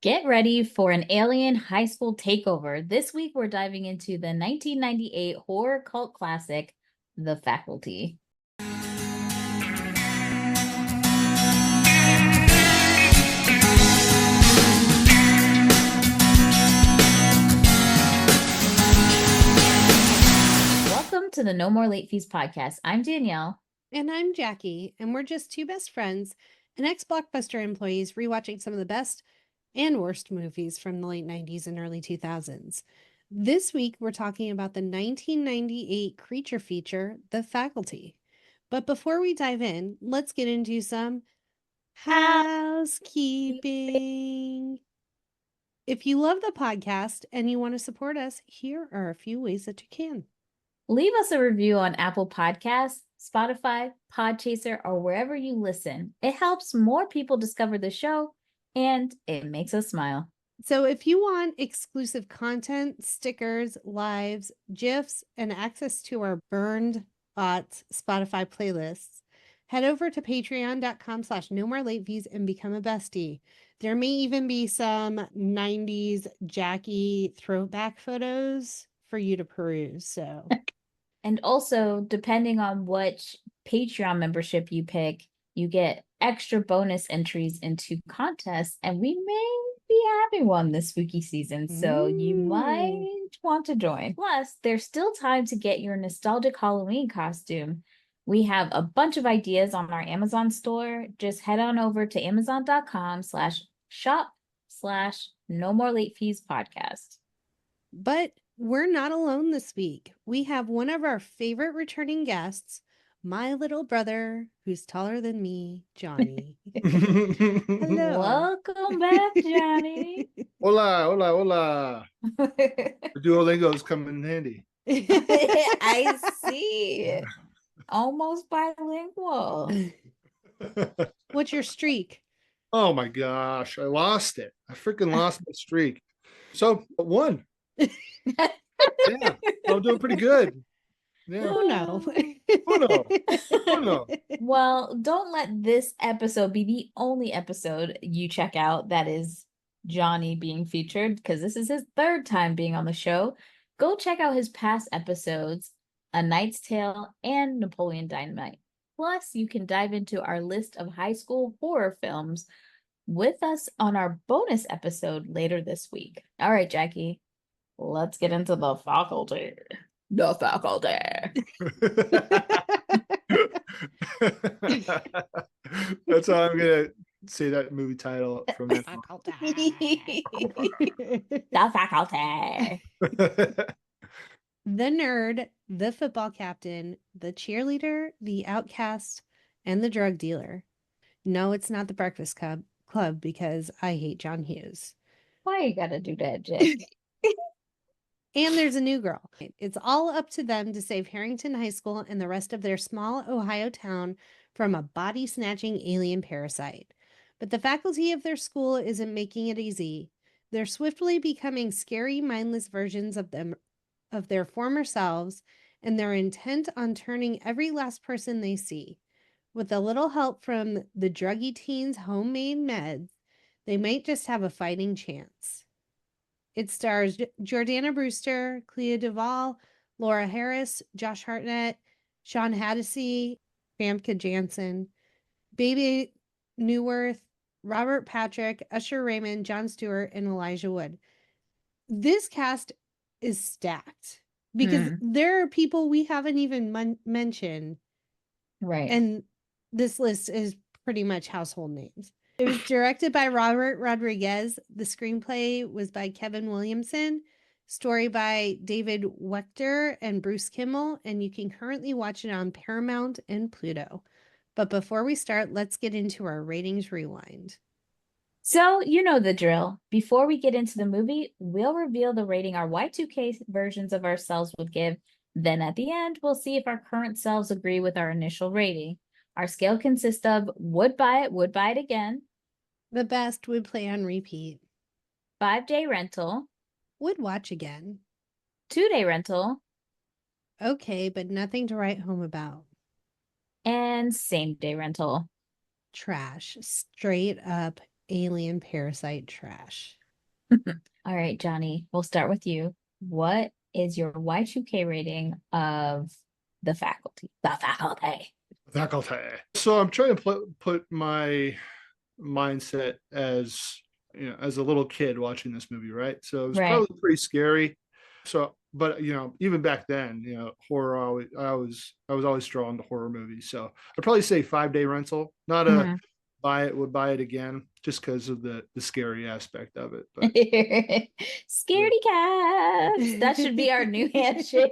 Get ready for an alien high school takeover. This week, we're diving into the 1998 horror cult classic, The Faculty. Welcome to the No More Late Fees podcast. I'm Danielle. And I'm Jackie, and we're just two best friends and ex-Blockbuster employees rewatching some of the best and worst movies from the late 90s and early 2000s. This week, we're talking about the 1998 creature feature, The Faculty. But before we dive in, let's get into some housekeeping. If you love the podcast and you want to support us, here are a few ways that you can. Leave us a review on Apple Podcasts, Spotify, Podchaser, or wherever you listen. It helps more people discover the show, and it makes us smile. So if you want exclusive content, stickers, lives, GIFs, and access to our burned bots Spotify playlists, head over to patreon.com/nomorelateFees and become a bestie. There may even be some 90s Jackie throwback photos for you to peruse. So, and also, depending on which Patreon membership you pick, you get extra bonus entries into contests, and we may be having one this spooky season, so you might want to join. Plus, there's still time to get your nostalgic Halloween costume. We have a bunch of ideas on our Amazon store. Just head on over to amazon.com/shop/no more late fees podcast. But we're not alone this week. We have one of our favorite returning guests, my little brother, who's taller than me, Johnny. Hello. Welcome back, Johnny. Hola, hola, hola. The Duolingo's come in handy. I see. Almost bilingual. What's your streak? Oh my gosh, I lost it. I freaking lost my streak. So, one. Yeah, I'm doing pretty good. Yeah. Oh no. Oh no. Well, don't let this episode be the only episode you check out that is Johnny being featured, because this is his third time being on the show. Go check out his past episodes, A Knight's Tale and Napoleon Dynamite. Plus, you can dive into our list of high school horror films with us on our bonus episode later this week. All right, Jackie, let's get into The Faculty. The Faculty. That's how I'm gonna say that movie title from The now Faculty. The Faculty. The nerd, the football captain, the cheerleader, the outcast, and the drug dealer. No, it's not the Breakfast Club because I hate John Hughes. Why you gotta do that, Jake? And there's a new girl. It's all up to them to save Harrington High School and the rest of their small Ohio town from a body-snatching alien parasite. But the faculty of their school isn't making it easy. They're swiftly becoming scary, mindless versions of their former selves, and they're intent on turning every last person they see. With a little help from the druggy teens' homemade meds, they might just have a fighting chance. It stars Jordana Brewster, Clea DuVall, Laura Harris, Josh Hartnett, Shawn Hatosy, Famke Janssen, Bebe Neuwirth, Robert Patrick, Usher Raymond, Jon Stewart, and Elijah Wood. This cast is stacked because there are people we haven't even mentioned. Right. And this list is pretty much household names. It was directed by Robert Rodriguez. The screenplay was by Kevin Williamson. Story by David Wechter and Bruce Kimmel. And you can currently watch it on Paramount and Pluto. But before we start, let's get into our ratings rewind. So, you know the drill. Before we get into the movie, we'll reveal the rating our Y2K versions of ourselves would give. Then at the end, we'll see if our current selves agree with our initial rating. Our scale consists of would buy it again. The best would play on repeat. 5-day rental. Would watch again. 2-day rental. Okay, but nothing to write home about. And same-day rental. Trash. Straight up alien parasite trash. All right, Johnny, we'll start with you. What is your Y2K rating of The Faculty? The Faculty. Faculty. So I'm trying to put my mindset as, you know, as a little kid watching this movie, right? So it was Right. probably pretty scary. So, but even back then, horror I was always drawn to horror movies. So I'd probably say 5-day rental, not a would buy it again just because of the scary aspect of it. But Scaredy cats. That should be our new handshake.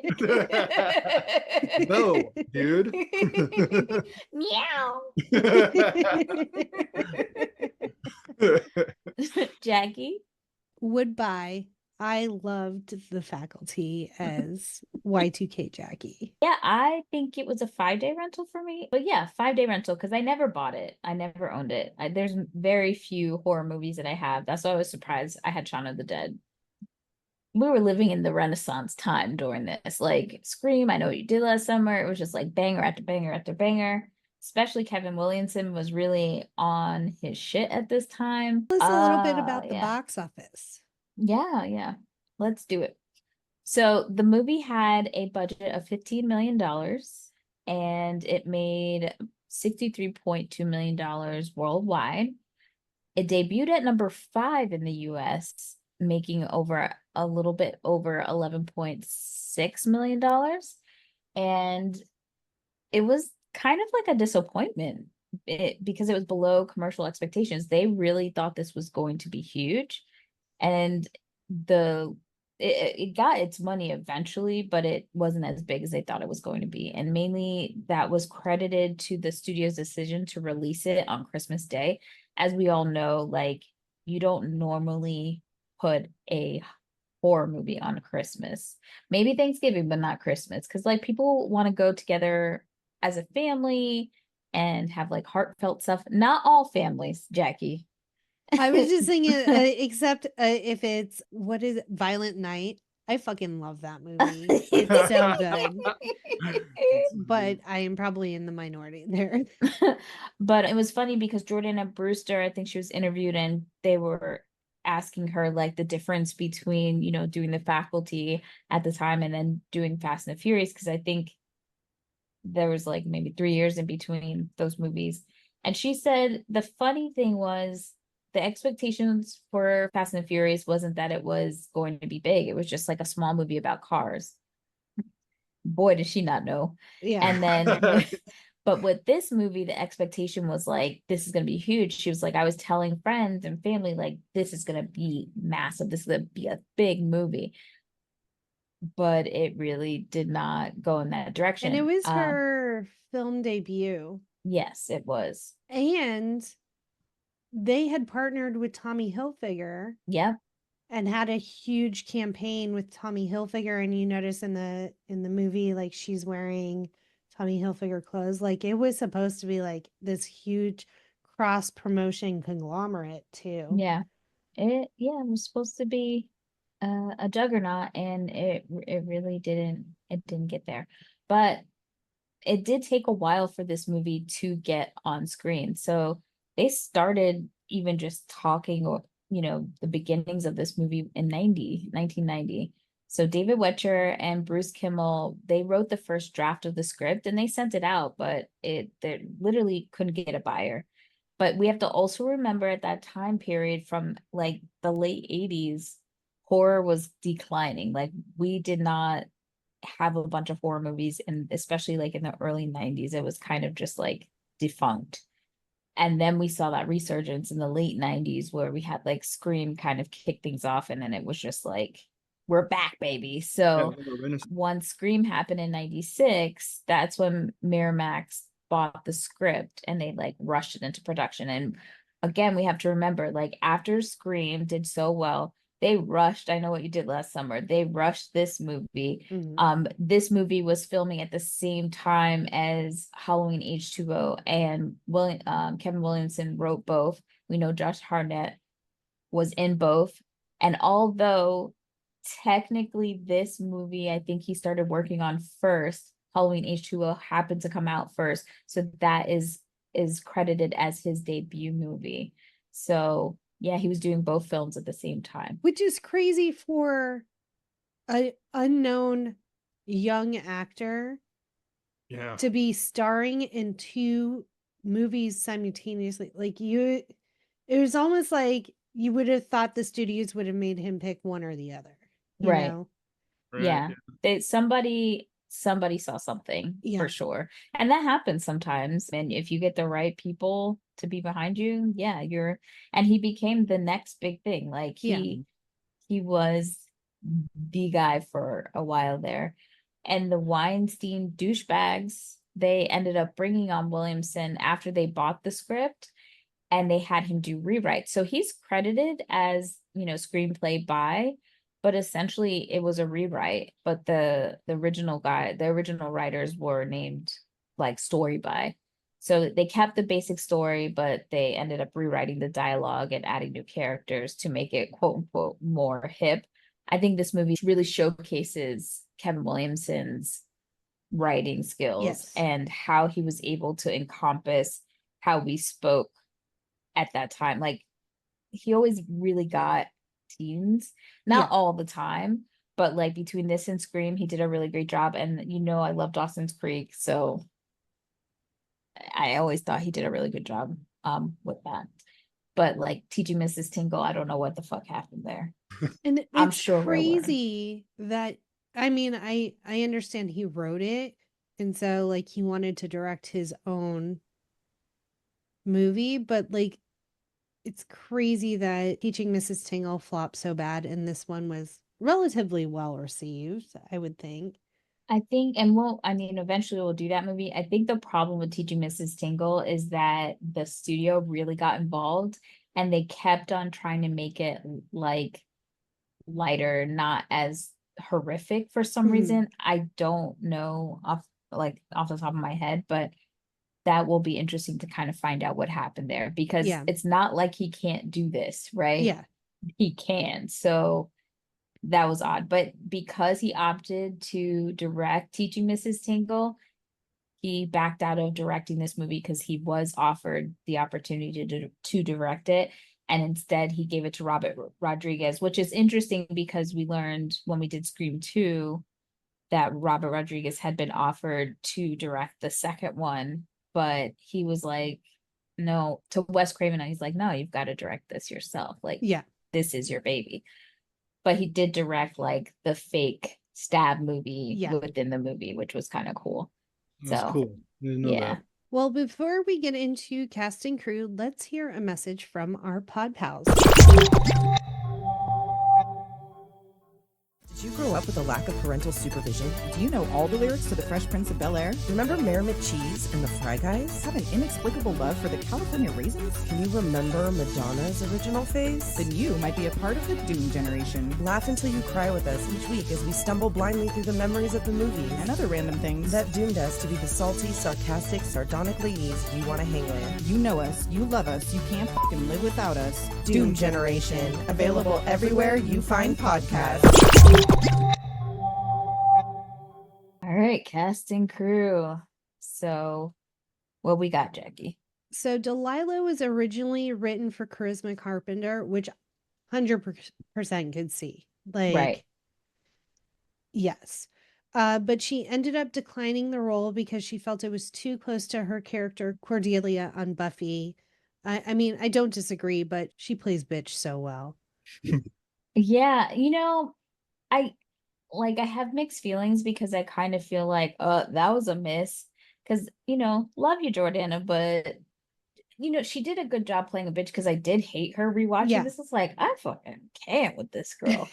no, dude. Meow. Jackie? Would buy. I loved The Faculty as Y2K Jackie. Yeah, I think it was a 5-day rental for me. But yeah, 5-day rental because I never bought it. I never owned it. There's very few horror movies that I have. That's why I was surprised I had Shaun of the Dead. We were living in the Renaissance time during this. Like Scream, I Know What You Did Last Summer. It was just like banger after banger after banger. Especially Kevin Williamson was really on his shit at this time. Tell us a little bit about the box office. Yeah. Let's do it. So the movie had a budget of $15 million and it made $63.2 million worldwide. It debuted at number 5 in the US, making a little bit over $11.6 million. And it was kind of like a disappointment because it was below commercial expectations. They really thought this was going to be huge. And it got its money eventually, but it wasn't as big as they thought it was going to be. And mainly that was credited to the studio's decision to release it on Christmas Day. As we all know, like, you don't normally put a horror movie on Christmas. Maybe Thanksgiving, but not Christmas. Because like people want to go together as a family and have like heartfelt stuff. Not all families, Jackie. I was just thinking, except if it's, what is it, Violent Night? I fucking love that movie. It's so good. But I am probably in the minority there. But it was funny because Jordana Brewster, I think she was interviewed and they were asking her like the difference between, doing The Faculty at the time and then doing Fast and the Furious, because I think there was like maybe 3 years in between those movies. And she said the funny thing was the expectations for Fast and the Furious wasn't that it was going to be big. It was just like a small movie about cars. Boy, did she not know. Yeah. And then, but with this movie, the expectation was like, this is going to be huge. She was like, I was telling friends and family, like, this is going to be massive. This is going to be a big movie. But it really did not go in that direction. And it was her film debut. Yes, it was. And they had partnered with Tommy Hilfiger. Yeah. And had a huge campaign with Tommy Hilfiger. And you notice in the movie, like, she's wearing Tommy Hilfiger clothes. Like, it was supposed to be like this huge cross promotion conglomerate too. Yeah. It was supposed to be a juggernaut, and it really didn't get there. But it did take a while for this movie to get on screen. So they started even just talking, or the beginnings of this movie in 1990. So David Wetcher and Bruce Kimmel, they wrote the first draft of the script and they sent it out, but they literally couldn't get a buyer. But we have to also remember at that time period from like the late 80s, horror was declining. Like, we did not have a bunch of horror movies, and especially like in the early 90s, it was kind of just like defunct. And then we saw that resurgence in the late 90s where we had like Scream kind of kick things off, and then it was just like, we're back, baby. So once Scream happened in 96, that's when Miramax bought the script and they like rushed it into production. And again, we have to remember, like, after Scream did so well, they rushed I Know What You Did Last Summer. They rushed this movie. This movie was filming at the same time as Halloween H2O, and Kevin Williamson wrote both. We know Josh Hartnett was in both. And although technically this movie, I think he started working on first, Halloween H2O happened to come out first. So that is credited as his debut movie. So yeah, he was doing both films at the same time. Which is crazy for an unknown young actor Yeah. to be starring in two movies simultaneously. Like it was almost like you would have thought the studios would have made him pick one or the other, you Right. know? Right. Yeah. Somebody saw something Yeah. for sure. And that happens sometimes. And if you get the right people to be behind you, yeah, and he became the next big thing. Like he was the guy for a while there. And the Weinstein douchebags, they ended up bringing on Williamson after they bought the script, and they had him do rewrites. So he's credited as, screenplay by, but essentially it was a rewrite. But the original writers were named like story by. So they kept the basic story, but they ended up rewriting the dialogue and adding new characters to make it quote unquote more hip. I think this movie really showcases Kevin Williamson's writing skills and how he was able to encompass how we spoke at that time. Like, he always really got teens, not all the time, but like between this and Scream, he did a really great job. And I love Dawson's Creek, so I always thought he did a really good job with that. But like Teaching Mrs. Tingle, I don't know what the fuck happened there. And it's I'm sure crazy that, I mean, I understand he wrote it, and so like he wanted to direct his own movie, but like it's crazy that Teaching Mrs. Tingle flopped so bad and this one was relatively well received, I would think. I think, eventually we'll do that movie. I think the problem with Teaching Mrs. Tingle is that the studio really got involved and they kept on trying to make it like lighter, not as horrific for some reason. I don't know off the top of my head, but that will be interesting to kind of find out what happened there, because it's not like he can't do this, right? Yeah. He can. So that was odd. But because he opted to direct Teaching Mrs. Tingle, he backed out of directing this movie because he was offered the opportunity to direct it. And instead, he gave it to Robert Rodriguez, which is interesting because we learned when we did Scream 2 that Robert Rodriguez had been offered to direct the second one, but he was like, no, to Wes Craven. And he's like, no, you've got to direct this yourself. Like, this is your baby. But he did direct like the fake stab movie within the movie, which was kind of cool. That's cool. I didn't know that. Well, before we get into cast and crew, let's hear a message from our pod pals. Did you grow up with a lack of parental supervision? Do you know all the lyrics to The Fresh Prince of Bel-Air? Remember Mayor McCheese and the Fry Guys? Have an inexplicable love for the California Raisins? Can you remember Madonna's original face? Then you might be a part of the Doom generation. Laugh until you cry with us each week as we stumble blindly through the memories of the movies and other random things that doomed us to be the salty, sarcastic, sardonic ladies you want to hang with. You know us, you love us, you can't fucking live without us. Doom Generation, available everywhere you find podcasts. All right, cast and crew. So what we got, Jackie? So Delilah was originally written for Charisma Carpenter, which 100% could see. Like, yes. But she ended up declining the role because she felt it was too close to her character Cordelia on Buffy. I mean, I don't disagree, but she plays bitch so well. Yeah, I have mixed feelings because I kind of feel like, that was a miss. Because, love you, Jordana, but, she did a good job playing a bitch because I did hate her rewatching. This is like, I fucking can't with this girl.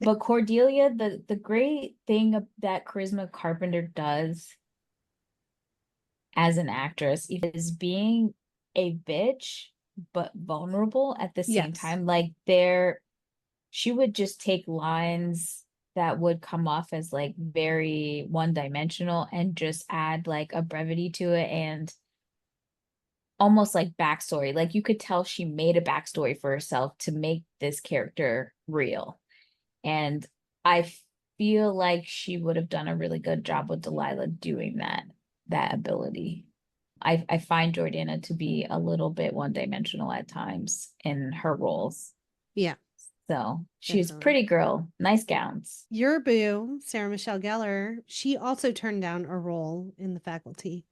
But Cordelia, the great thing that Charisma Carpenter does as an actress is being a bitch, but vulnerable at the same time. Like, she would just take lines that would come off as like very one-dimensional and just add like a brevity to it and almost like backstory. Like, you could tell she made a backstory for herself to make this character real. And I feel like she would have done a really good job with Delilah doing that ability. I find Jordana to be a little bit one-dimensional at times in her roles. Yeah. So she's Definitely. pretty girl, nice gowns. Your boo, Sarah Michelle Gellar, she also turned down a role in The Faculty.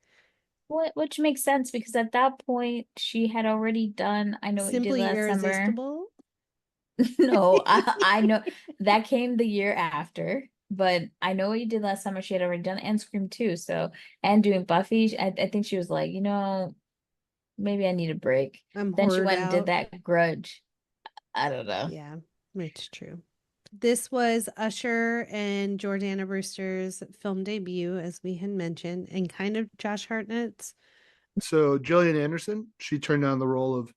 Which makes sense because at that point she had already done I Know What You Did Simply Last Summer. Irresistible. No, I know that came the year after, but I Know What You Did Last Summer she had already done, and Scream 2. So, and doing Buffy, I think she was like, maybe I need a break. I'm Then she hoarded went and did out. that Grudge. I don't know. Yeah, it's true. This was Usher and Jordana Brewster's film debut, as we had mentioned, and kind of Josh Hartnett's. So Gillian Anderson, she turned down the role of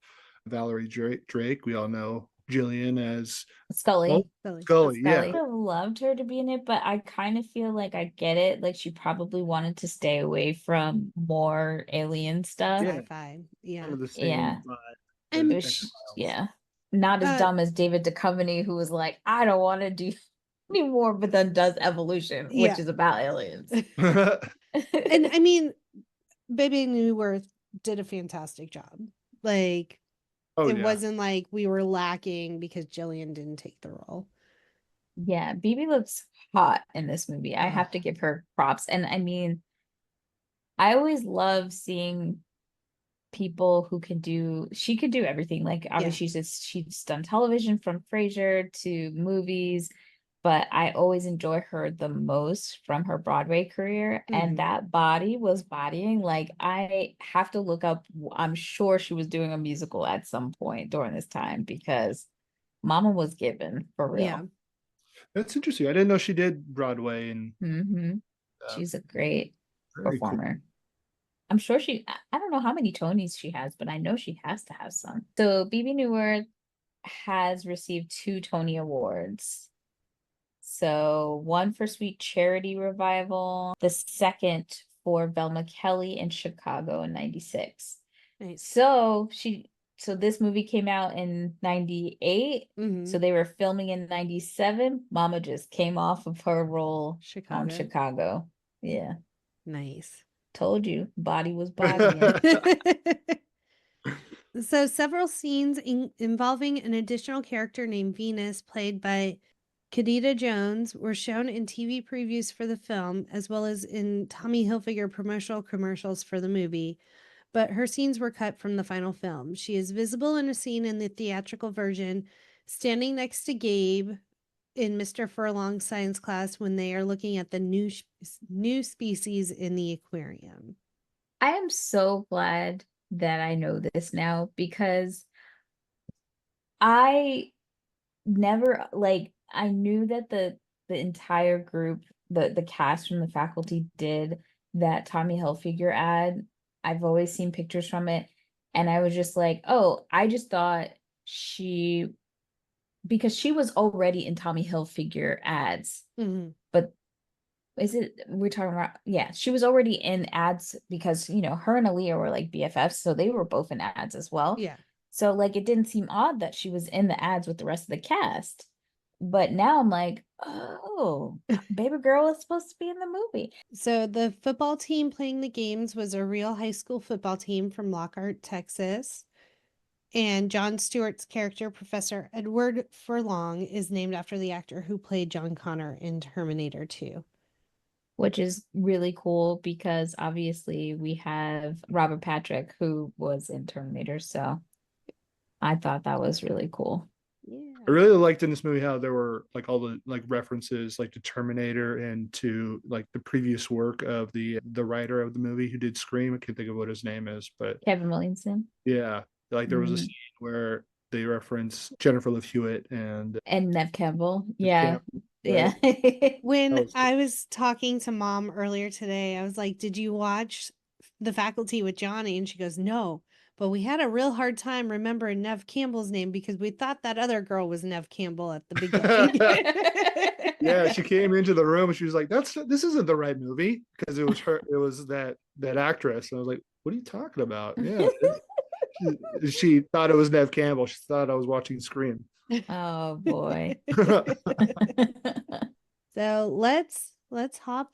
Valerie Drake. We all know Gillian as Scully. Scully, yeah. I would have loved her to be in it, but I kind of feel like I get it. Like she probably wanted to stay away from more alien stuff. Yeah. Sci-fi. Yeah. Kind of the same Yeah. vibe And- as Which, X-Files. yeah. Not as dumb as David Duchovny, who was like, I don't want to do anymore, but then does Evolution, which Yeah. is about aliens. And I mean, Bebe Neuwirth did a fantastic job. Like, it wasn't like we were lacking because Jillian didn't take the role. Yeah, Bebe looks hot in this movie. I have to give her props. And I mean, I always love seeing people who she could do everything. Like obviously she's done television from Frasier to movies, but I always enjoy her the most from her Broadway career. And that body was bodying. Like I have to look up, I'm sure she was doing a musical at some point during this time because Mama was given for real. Yeah. That's interesting. I didn't know she did Broadway and she's a great performer. Cool. I'm sure I don't know how many Tonys she has, but I know she has to have some. So Bebe Neuwirth has received 2 Tony Awards. So one for Sweet Charity Revival, the second for Velma Kelly in Chicago in 96. Nice. So this movie came out in 98. So they were filming in 97. Mama just came off of her role on Chicago. Yeah. Nice. Told you, body was bodying. So several scenes involving an additional character named Venus, played by Kadita Jones, were shown in TV previews for the film, as well as in Tommy Hilfiger promotional commercials for the movie. But her scenes were cut from the final film. She is visible in a scene in the theatrical version, standing next to Gabe in Mr. Furlong's science class when they are looking at the new species in the aquarium. I am so glad that I know this now because I never I knew that the entire group, the cast from the faculty did that Tommy Hilfiger ad. I've always seen pictures from it, and I was just like, oh, I just thought because she was already in Tommy Hilfiger ads, but we're talking about, she was already in ads because, her and Aaliyah were like BFFs, so they were both in ads as well. Yeah. So like, it didn't seem odd that she was in the ads with the rest of the cast. But now I'm like, oh, baby girl is supposed to be in the movie. So the football team playing the games was a real high school football team from Lockhart, Texas. And Jon Stewart's character, Professor Edward Furlong, is named after the actor who played John Connor in Terminator 2. Which is really cool because obviously we have Robert Patrick, who was in Terminator. So I thought that was really cool. Yeah. I really liked in this movie how there were like all the like references like to Terminator and to like the previous work of the writer of the movie who did Scream. I can't think of what his name is, but Kevin Williamson. Yeah. Like there was a scene where they reference Jennifer Love Hewitt and Neve Campbell. Yeah. Yeah. When I was talking to Mom earlier today, I was like, did you watch The Faculty with Johnny? And she goes, no, but we had a real hard time remembering Neve Campbell's name because we thought that other girl was Neve Campbell at the beginning. Yeah, she came into the room and she was like, this isn't the right movie, because it was her, it was that actress. And I was like, what are you talking about? Yeah. She thought it was Neve Campbell. She thought I was watching Scream. Oh boy. So let's hop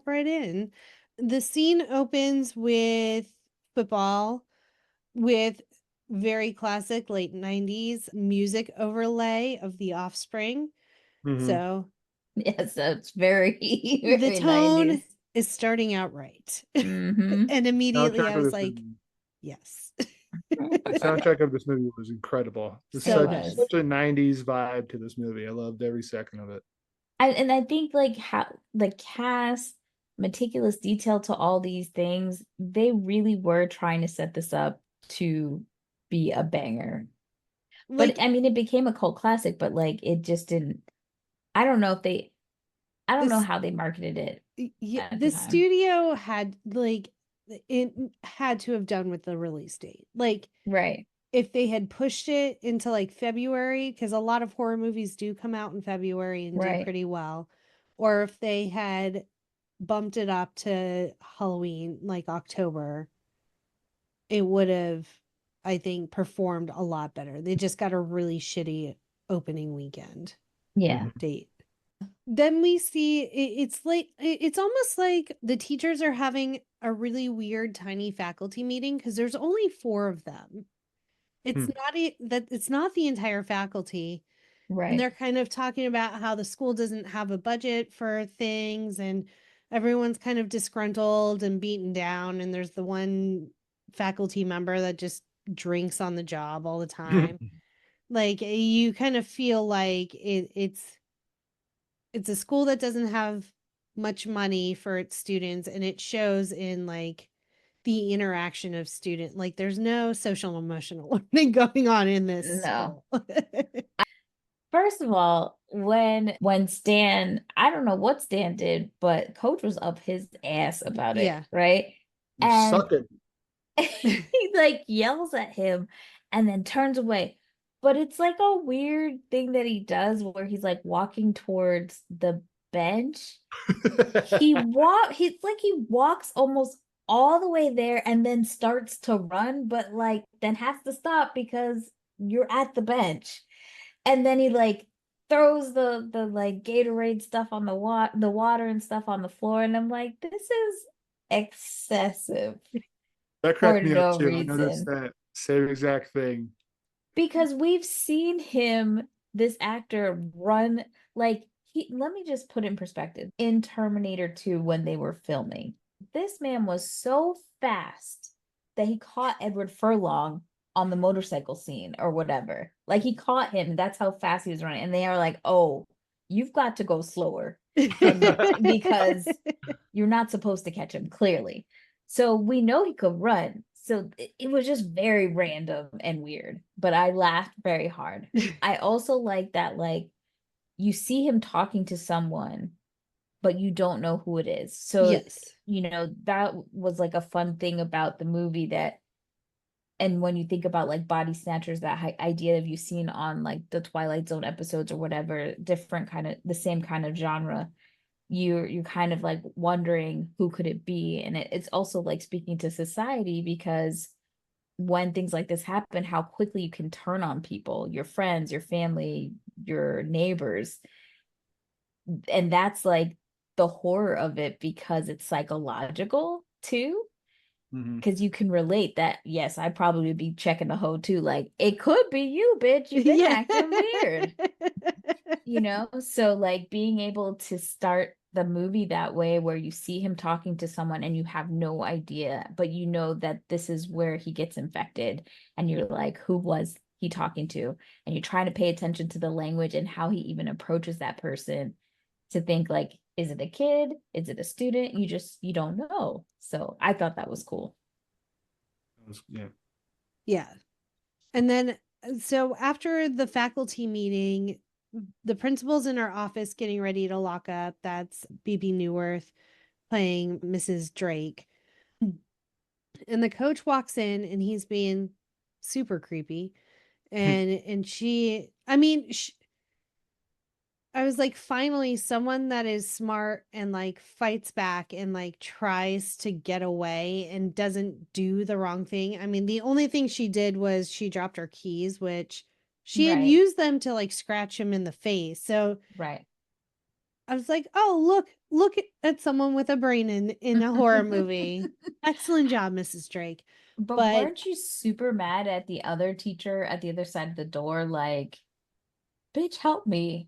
right in. The scene opens with football with very classic late 90s music overlay of The Offspring. So Yes, that's very, the very tone 90s. is starting out right. Mm-hmm. And immediately Soundtrack I of was this like, movie. yes. The soundtrack of this movie was incredible. There's It such was. such a 90s vibe to this movie. I loved every second of it. And I think like how the cast, meticulous detail to all these things, they really were trying to set this up to be a banger. Like, But I mean, it became a cult classic, but like it just didn't. I don't know if they, I don't know this, how they marketed it yeah, at the the time. studio had like, it had to have done with the release date. Like, Right. if they had pushed it into like February, because a lot of horror movies do come out in February and do Right. pretty well, or if they had bumped it up to Halloween, like October, it would have, I think, performed a lot better. They just got a really shitty opening weekend Yeah. date. Then we see it's like it's almost like the teachers are having a really weird tiny faculty meeting because there's only 4 of them. It's not the entire faculty. And Right. they're kind of talking about how the school doesn't have a budget for things and everyone's kind of disgruntled and beaten down. And there's the one faculty member that just drinks on the job all the time. Like you kind of feel like it's a school that doesn't have much money for its students, and it shows in like the interaction of student. Like there's no social emotional learning going on in this No. school. First of all, when Stan, I don't know what Stan did, but Coach was up his ass about it, Yeah. right? You And suck it. he like yells at him and then turns away. But it's like a weird thing that he does where he's like walking towards the bench. He walks almost all the way there and then starts to run, but like then has to stop because you're at the bench. And then he like throws the like Gatorade stuff on the water and stuff on the floor, and I'm like, this is excessive That for cracked me up no too. I noticed reason. that same exact thing. Because we've seen him, this actor, run like let me just put in perspective. In Terminator 2, when they were filming, this man was so fast that he caught Edward Furlong on the motorcycle scene or whatever. Like he caught him. That's how fast he was running. And they are like, oh, you've got to go slower. And because you're not supposed to catch him, clearly. So we know he could run. So it was just very random and weird, but I laughed very hard. I also like that, like, you see him talking to someone, but you don't know who it is. So, Yes. you know, that was like a fun thing about the movie that, and when you think about like body snatchers, that idea of you seen on like the Twilight Zone episodes or whatever, different kind of the same kind of genre, you're kind of like wondering who could it be. And it's also like speaking to society, because when things like this happen, how quickly you can turn on people, your friends, your family, your neighbors. And that's like the horror of it, because it's psychological too. Because you can relate that, yes, I probably would be checking the hoe too. Like, it could be you, bitch. You've been acting weird. You know? So like being able to start the movie that way, where you see him talking to someone and you have no idea, but you know that this is where he gets infected, and you're like, who was he talking to? And you're trying to pay attention to the language and how he even approaches that person, to think like, is it a kid? Is it a student? You don't know. So I thought that was cool. Yeah. Yeah. And then, so after the faculty meeting, the principal's in our office getting ready to lock up. That's Bebe Neuwirth playing Mrs. Drake. And the coach walks in and he's being super creepy. And she, I mean, I was like, finally, someone that is smart and like fights back and like tries to get away and doesn't do the wrong thing. I mean, the only thing she did was she dropped her keys, which she had Right. used them to like scratch him in the face. So Right. I was like, oh, look at someone with a brain in a horror movie. Excellent job, Mrs. Drake. But weren't you super mad at the other teacher at the other side of the door? Like, bitch, help me.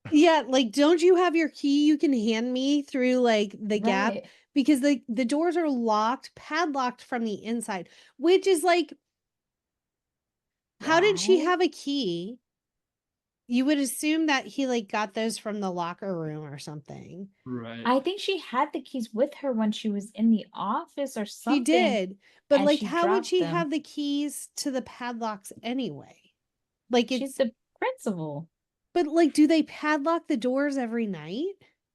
Yeah, like, don't you have your key you can hand me through like the gap? Right. Because the doors are locked, padlocked from the inside, which is like, how did she Why? have a key? You would assume that he like got those from the locker room or something. Right. I think she had the keys with her when she was in the office or She something. did. But and like, she how would dropped she them. have the keys to the padlocks anyway? Like, She's it's, the principal. but like, do they padlock the doors every night?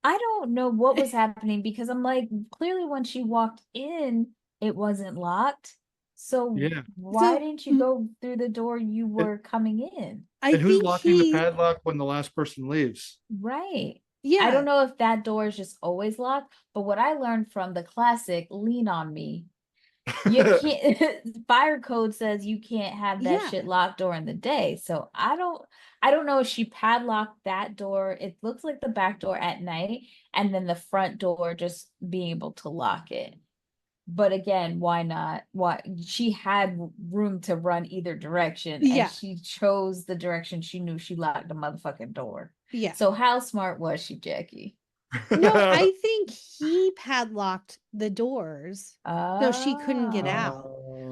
I don't know what was happening because I'm like, clearly when she walked in, it wasn't locked. So Yeah. why So, didn't you go through the door you were coming in? I And who's think locking the padlock when the last person leaves? Right. yeah. I don't know if that door is just always locked, but what I learned from the classic Lean on Me, you can't fire code says you can't have that Yeah. shit locked during the day. So I don't know if she padlocked that door. It looks like the back door at night and then the front door just being able to lock it. But again, why not? Why she had room to run either direction Yeah. and she chose the direction she knew she locked the motherfucking door. Yeah. So how smart was she, Jackie? No, I think he padlocked the doors so she couldn't get out.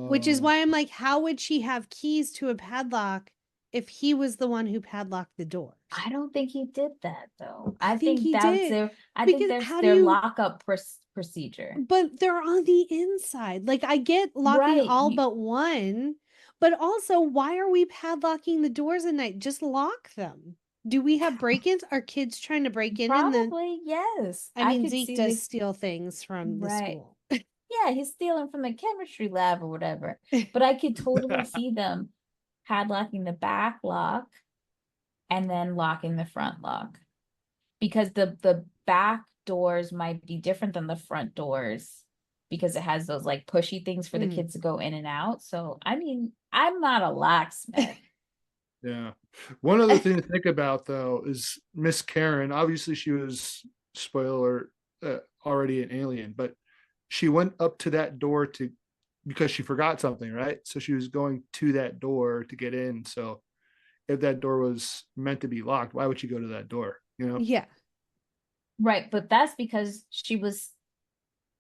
Which is Oh. why I'm like, how would she have keys to a padlock if he was the one who padlocked the doors? I don't think he did that though. I think he that's did, their I because think there's how do their you- lockup procedure. But they're on the inside. Like, I get locking Right, all you- but one, but also, why are we padlocking the doors at night? Just lock them. Do we have break-ins? Are kids trying to break in? Probably, yes. I mean, could Zeke see does the- steal things from the Right. school. Yeah, he's stealing from the chemistry lab or whatever. But I could totally see them padlocking the back lock and then locking the front lock. Because the back doors might be different than the front doors because it has those like pushy things for the Mhm. kids to go in and out. So I mean, I'm not a locksmith. Yeah. One other thing to think about though is Miss Karen. Obviously, she was spoiler already an alien, but she went up to that door because she forgot something, right? So she was going to that door to get in. So if that door was meant to be locked, why would she go to that door? You know? Yeah. Right, but that's because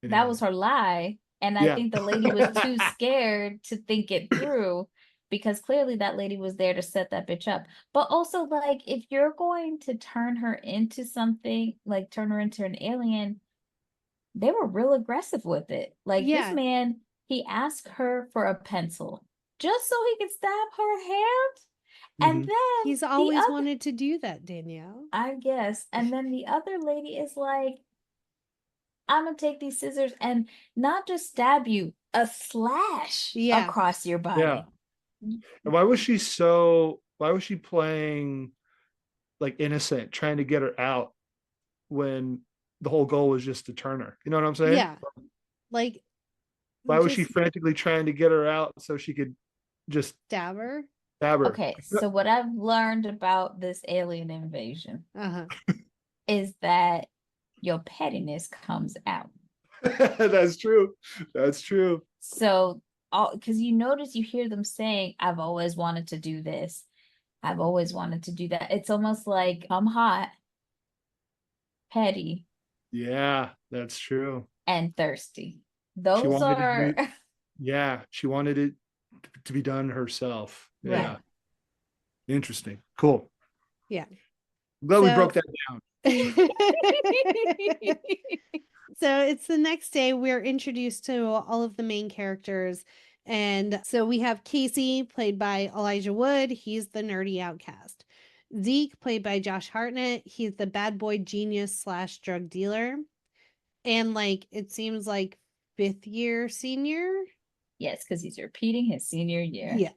that was her lie. And I Yeah. think the lady was too scared to think it through because clearly that lady was there to set that bitch up. But also, like, if you're going to turn her into something, like turn her into an alien, they were real aggressive with it. Like, Yeah. this man, he asked her for a pencil just so he could stab her hand. And Mhm. then He's the always other- wanted to do that, Danielle. I guess. And then the other lady is like, I'm gonna take these scissors and not just stab you, a slash Yeah. across your body. Yeah. And why was she playing like innocent, trying to get her out when the whole goal was just to turn her? You know what I'm saying? Yeah. Like, Why was she just frantically trying to get her out so she could just stab her? stab her? Okay, so what I've learned about this alien invasion Uh-huh. is that your pettiness comes out. That's true. That's true. So, because you notice you hear them saying, I've always wanted to do this. I've always wanted to do that. It's almost like I'm hot, petty, Yeah, that's true. and thirsty. She Those wanted to are do- Yeah, she wanted it to be done herself. Yeah. Right. Interesting. Cool. Yeah. I'm glad we So- broke that down. So it's the next day. We're introduced to all of the main characters. And so we have Casey, played by Elijah Wood. He's the nerdy outcast. Zeke, played by Josh Hartnett. He's the bad boy genius / drug dealer. And like, it seems like 5th year senior. Yes, because he's repeating his senior year. Yeah.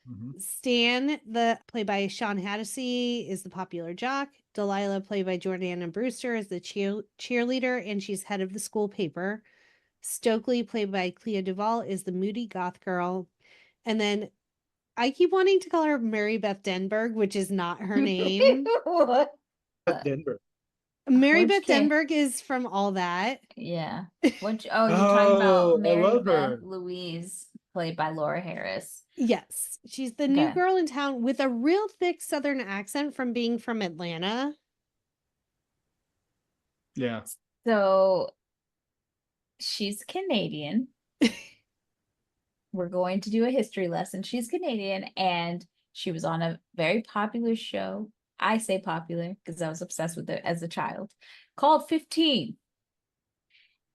Mhm. Stan, played by Shawn Hatosy, is the popular jock. Delilah, played by Jordana Brewster, is the cheerleader, and she's head of the school paper. Stokely, played by Clea DuVall, is the moody goth girl. And then I keep wanting to call her Mary Beth Denberg, which is not her name. What? Denver. Mary Which Beth ca- Denberg is from All That. Yeah. Which you're talking about Oh, I Mary love Beth her. Louise, played by Laura Harris. Yes, she's the new Okay. girl in town with a real thick Southern accent from being from Atlanta. Yeah. So she's Canadian. We're going to do a history lesson. She's Canadian, and she was on a very popular show. I say popular because I was obsessed with it as a child, called 15.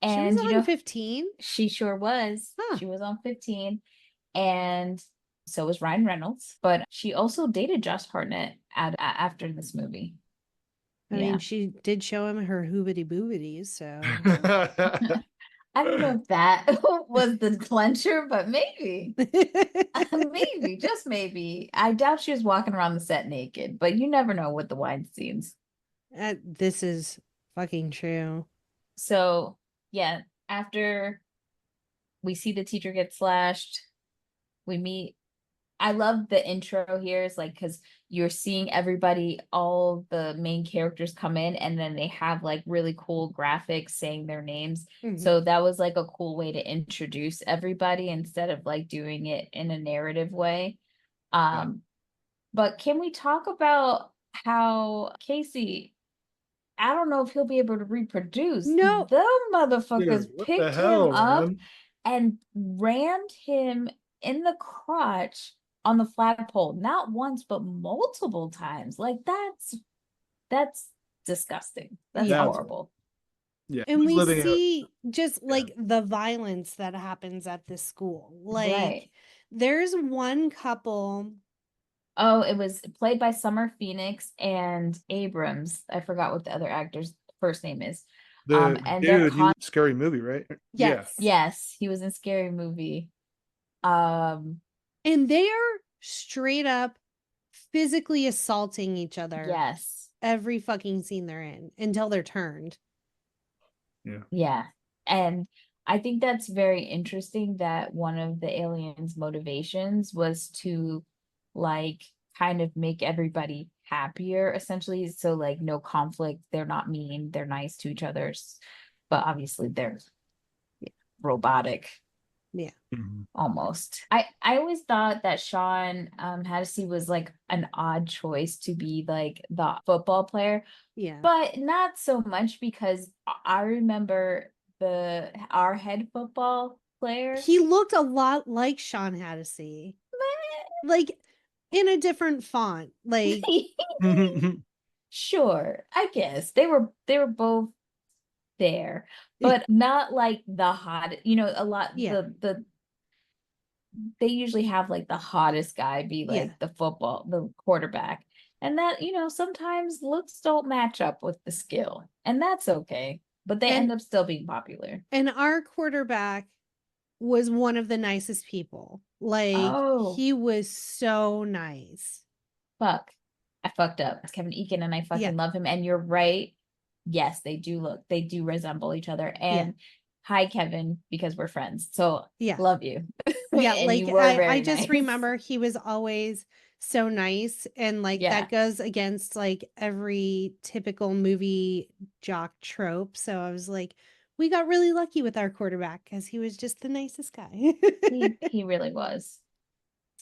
She was And on 15. she sure was. Huh. She was on 15. And so was Ryan Reynolds. But she also dated Josh Hartnett after this movie. I mean, she did show him her hoobity boobities, so I don't know if that was the clencher, but maybe. Maybe, just maybe. I doubt she was walking around the set naked, but you never know with the wine scenes. This is fucking true. So, yeah, after we see the teacher get slashed, we meet. I love the intro here. It's like, because you're seeing everybody, all the main characters come in, and then they have like really cool graphics saying their names. Mhm. So that was like a cool way to introduce everybody instead of like doing it in a narrative way. But can we talk about how Casey, I don't know if he'll be able to reproduce. No. The motherfuckers Dude, what picked the hell, him up man? and rammed him in the crotch on the flagpole, not once, but multiple times. Like that's disgusting. That's Yeah. horrible. Yeah. And he's we living in a- see just like the violence that happens at this school. Like Right. there's one couple. Oh, it was played by Summer Phoenix and Abrams. I forgot what the other actor's first name is. the And they're dude, he was a scary movie, right? Yes. yes, he was in Scary Movie. And they are straight up physically assaulting each other. Yes. Every fucking scene they're in until they're turned. Yeah. Yeah. And I think that's very interesting that one of the aliens' motivations was to like kind of make everybody happier, essentially. So like no conflict, they're not mean, they're nice to each other. But obviously they're robotic. Yeah. Mhm. Almost. I always thought that Shawn Hatosy was like an odd choice to be like the football player. Yeah. But not so much, because I remember our head football player. He looked a lot like Shawn Hatosy. Like in a different font. Like Sure, I guess they were both there, but not like the hot, a lot they usually have like the hottest guy be like the quarterback. And that, sometimes looks don't match up with the skill, and that's okay. But they end up still being popular. And our quarterback was one of the nicest people. Like, he was so nice. Fuck. I fucked up. It's Kevin Eakin, and I fucking love him. And you're right. Yes, they do resemble each other. And hi, Kevin, because we're friends. So love you. Yeah, And like you were I just nice. remember he was always so nice, and like that goes against like every typical movie jock trope. So I was like, we got really lucky with our quarterback because he was just the nicest guy. he really was.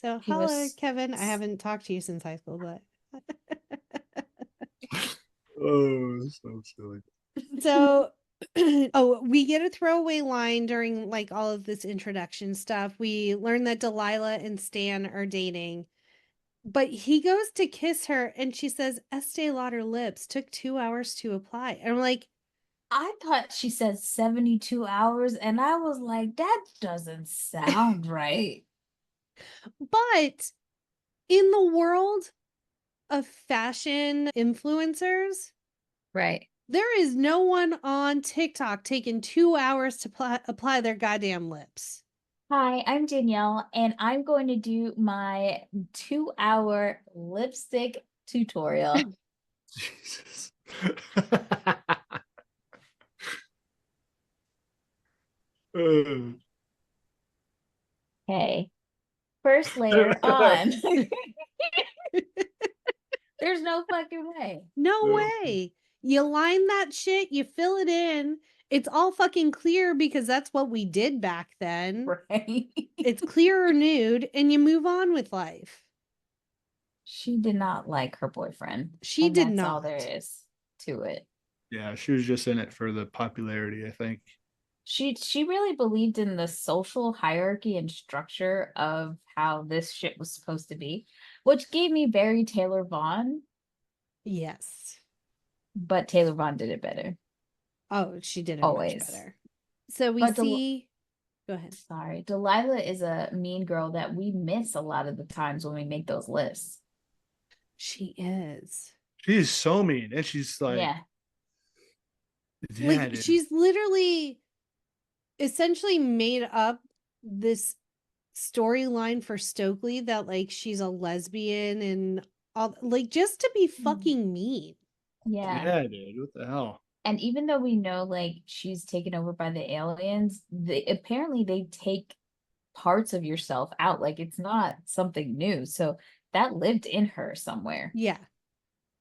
So hello, Kevin. I haven't talked to you since high school, but oh, so silly. So we get a throwaway line during like all of this introduction stuff. We learn that Delilah and Stan are dating, but he goes to kiss her and she says Estee Lauder lips took 2 hours to apply. And I'm like, I thought she said 72 hours, and I was like, that doesn't sound right. But in the world of fashion influencers, right, there is no one on TikTok taking 2 hours to apply their goddamn lips. Hi, I'm Danielle, and I'm going to do my 2-hour lipstick tutorial. Jesus. Okay, first layer on. There's no fucking way. No way. You line that shit, you fill it in. It's all fucking clear because that's what we did back then. Right. It's clear or nude, and you move on with life. She did not like her boyfriend. She and did that's not. all there is to it. Yeah, she was just in it for the popularity, I think. She really believed in the social hierarchy and structure of how this shit was supposed to be, which gave me very Taylor Vaughn, Yes. but Taylor Vaughn did it better. Oh, she did it Always. much better. So we But see. Go ahead. Sorry, Delilah is a mean girl that we miss a lot of the times when we make those lists. She is. She's so mean, and she's like, Yeah. Like, dude. she's literally essentially made up this storyline for Stokely that like she's a lesbian and all, like, just to be fucking mean. Yeah. Dude, what the hell? And even though we know like she's taken over by the aliens, apparently they take parts of yourself out. Like it's not something new. So that lived in her somewhere. Yeah.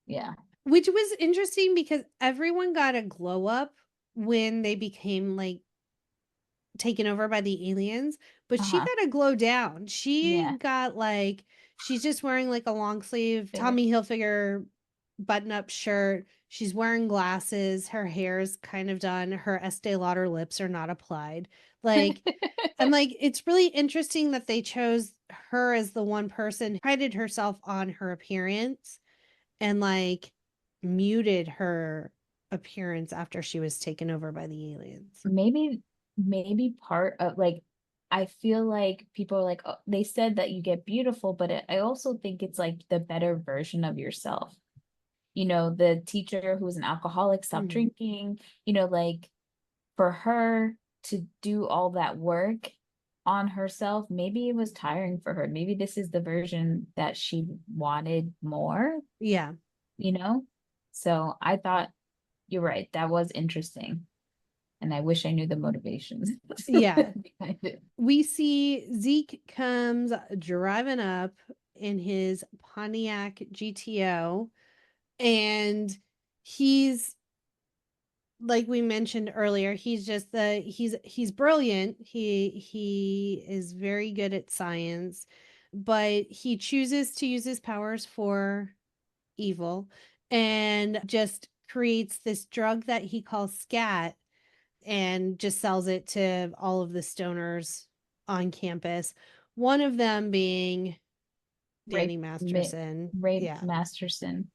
Yeah. Which was interesting because everyone got a glow up when they became like taken over by the aliens, but she got a glow down. She got like, she's just wearing like a long sleeve Tommy Hilfiger button up shirt. She's wearing glasses. Her hair's kind of done. Her Estee Lauder lips are not applied. Like, I'm like, it's really interesting that they chose her as the one person who prided herself on her appearance and like muted her appearance after she was taken over by the aliens. Maybe part of like, I feel like people are like, oh, they said that you get beautiful, but I also think it's like the better version of yourself. You know, the teacher who was an alcoholic stopped drinking, you know, like for her to do all that work on herself, maybe it was tiring for her. Maybe this is the version that she wanted more. Yeah. You know? So I thought you're right. That was interesting. And I wish I knew the motivations. Yeah. behind it. We see Zeke comes driving up in his Pontiac GTO, and he's, like we mentioned earlier, he's just he's brilliant. He is very good at science, but he chooses to use his powers for evil and just creates this drug that he calls scat and just sells it to all of the stoners on campus. One of them being Danny Masterson. Ray Masterson.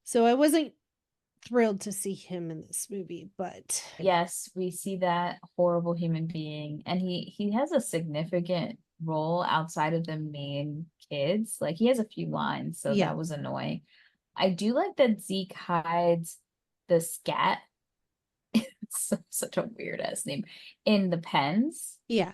So I wasn't thrilled to see him in this movie, but yes, we see that horrible human being, and he has a significant role outside of the main kids. Like he has a few lines, so that was annoying. I do like that Zeke hides the scat. It's such a weird ass name in the pens. Yeah,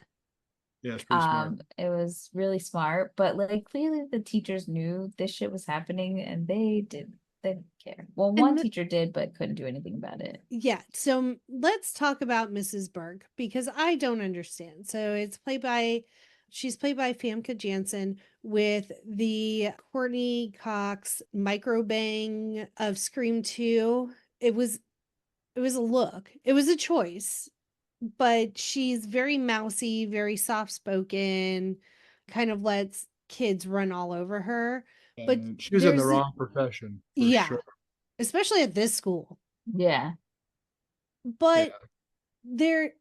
it's pretty smart. It was really smart, but like clearly the teachers knew this shit was happening, and they didn't care. Well, one teacher did, but couldn't do anything about it. Yeah. So let's talk about Mrs. Berg because I don't understand. So she's played by Famke Janssen with the Courtney Cox microbang of Scream 2. It was a look. It was a choice, but she's very mousy, very soft spoken, kind of lets kids run all over her. But she was in the wrong profession. Sure. Especially at this school. Yeah. But there's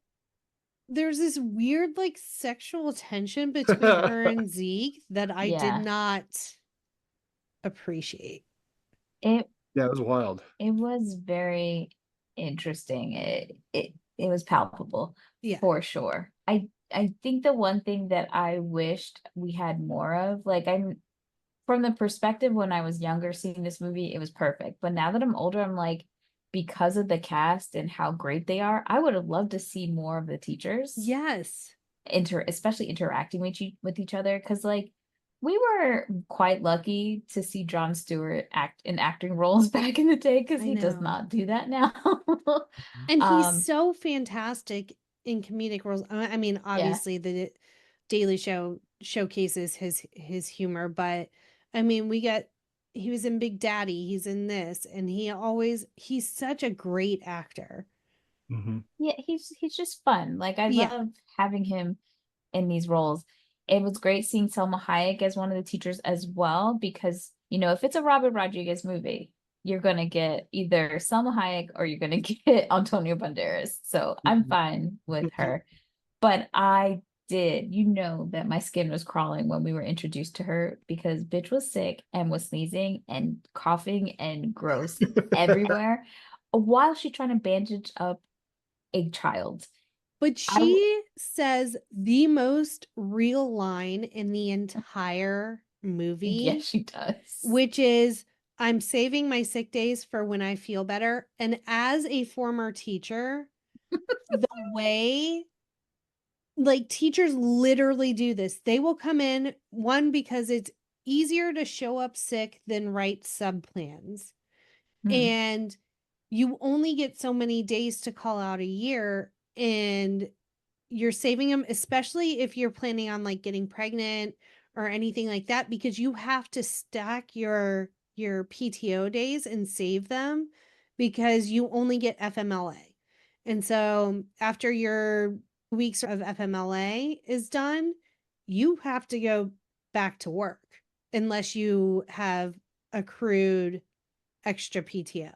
this weird like sexual tension between her and Zeke that I did not appreciate. It was wild. It was very interesting. It was palpable. Yeah. For sure. I think the one thing that I wished we had more of, like I'm from the perspective when I was younger seeing this movie, it was perfect. But now that I'm older, I'm like, because of the cast and how great they are, I would have loved to see more of the teachers. Yes. Especially interacting with each other. Because like we were quite lucky to see Jon Stewart act in acting roles back in the day because he does not do that now. And he's so fantastic in comedic roles. I mean, obviously the Daily Show showcases his humor, but I mean, we get he was in Big Daddy, he's in this, and he's such a great actor. Mhm. Yeah, he's just fun. Like I Yeah. love having him in these roles. It was great seeing Selma Hayek as one of the teachers as well, because if it's a Robert Rodriguez movie, you're gonna get either Selma Hayek or you're gonna get Antonio Banderas. So I'm Mhm. fine with her. But I did, that my skin was crawling when we were introduced to her because bitch was sick and was sneezing and coughing and gross everywhere while she trying to bandage up a child. But she says the most real line in the entire movie. Yes, she does. Which is, I'm saving my sick days for when I feel better. And as a former teacher, the way like teachers literally do this, they will come in, one, because it's easier to show up sick than write sub plans. And you only get so many days to call out a year, and you're saving them, especially if you're planning on like getting pregnant or anything like that, because you have to stack your PTO days and save them because you only get FMLA. And so after your weeks of FMLA is done, you have to go back to work unless you have accrued extra PTO.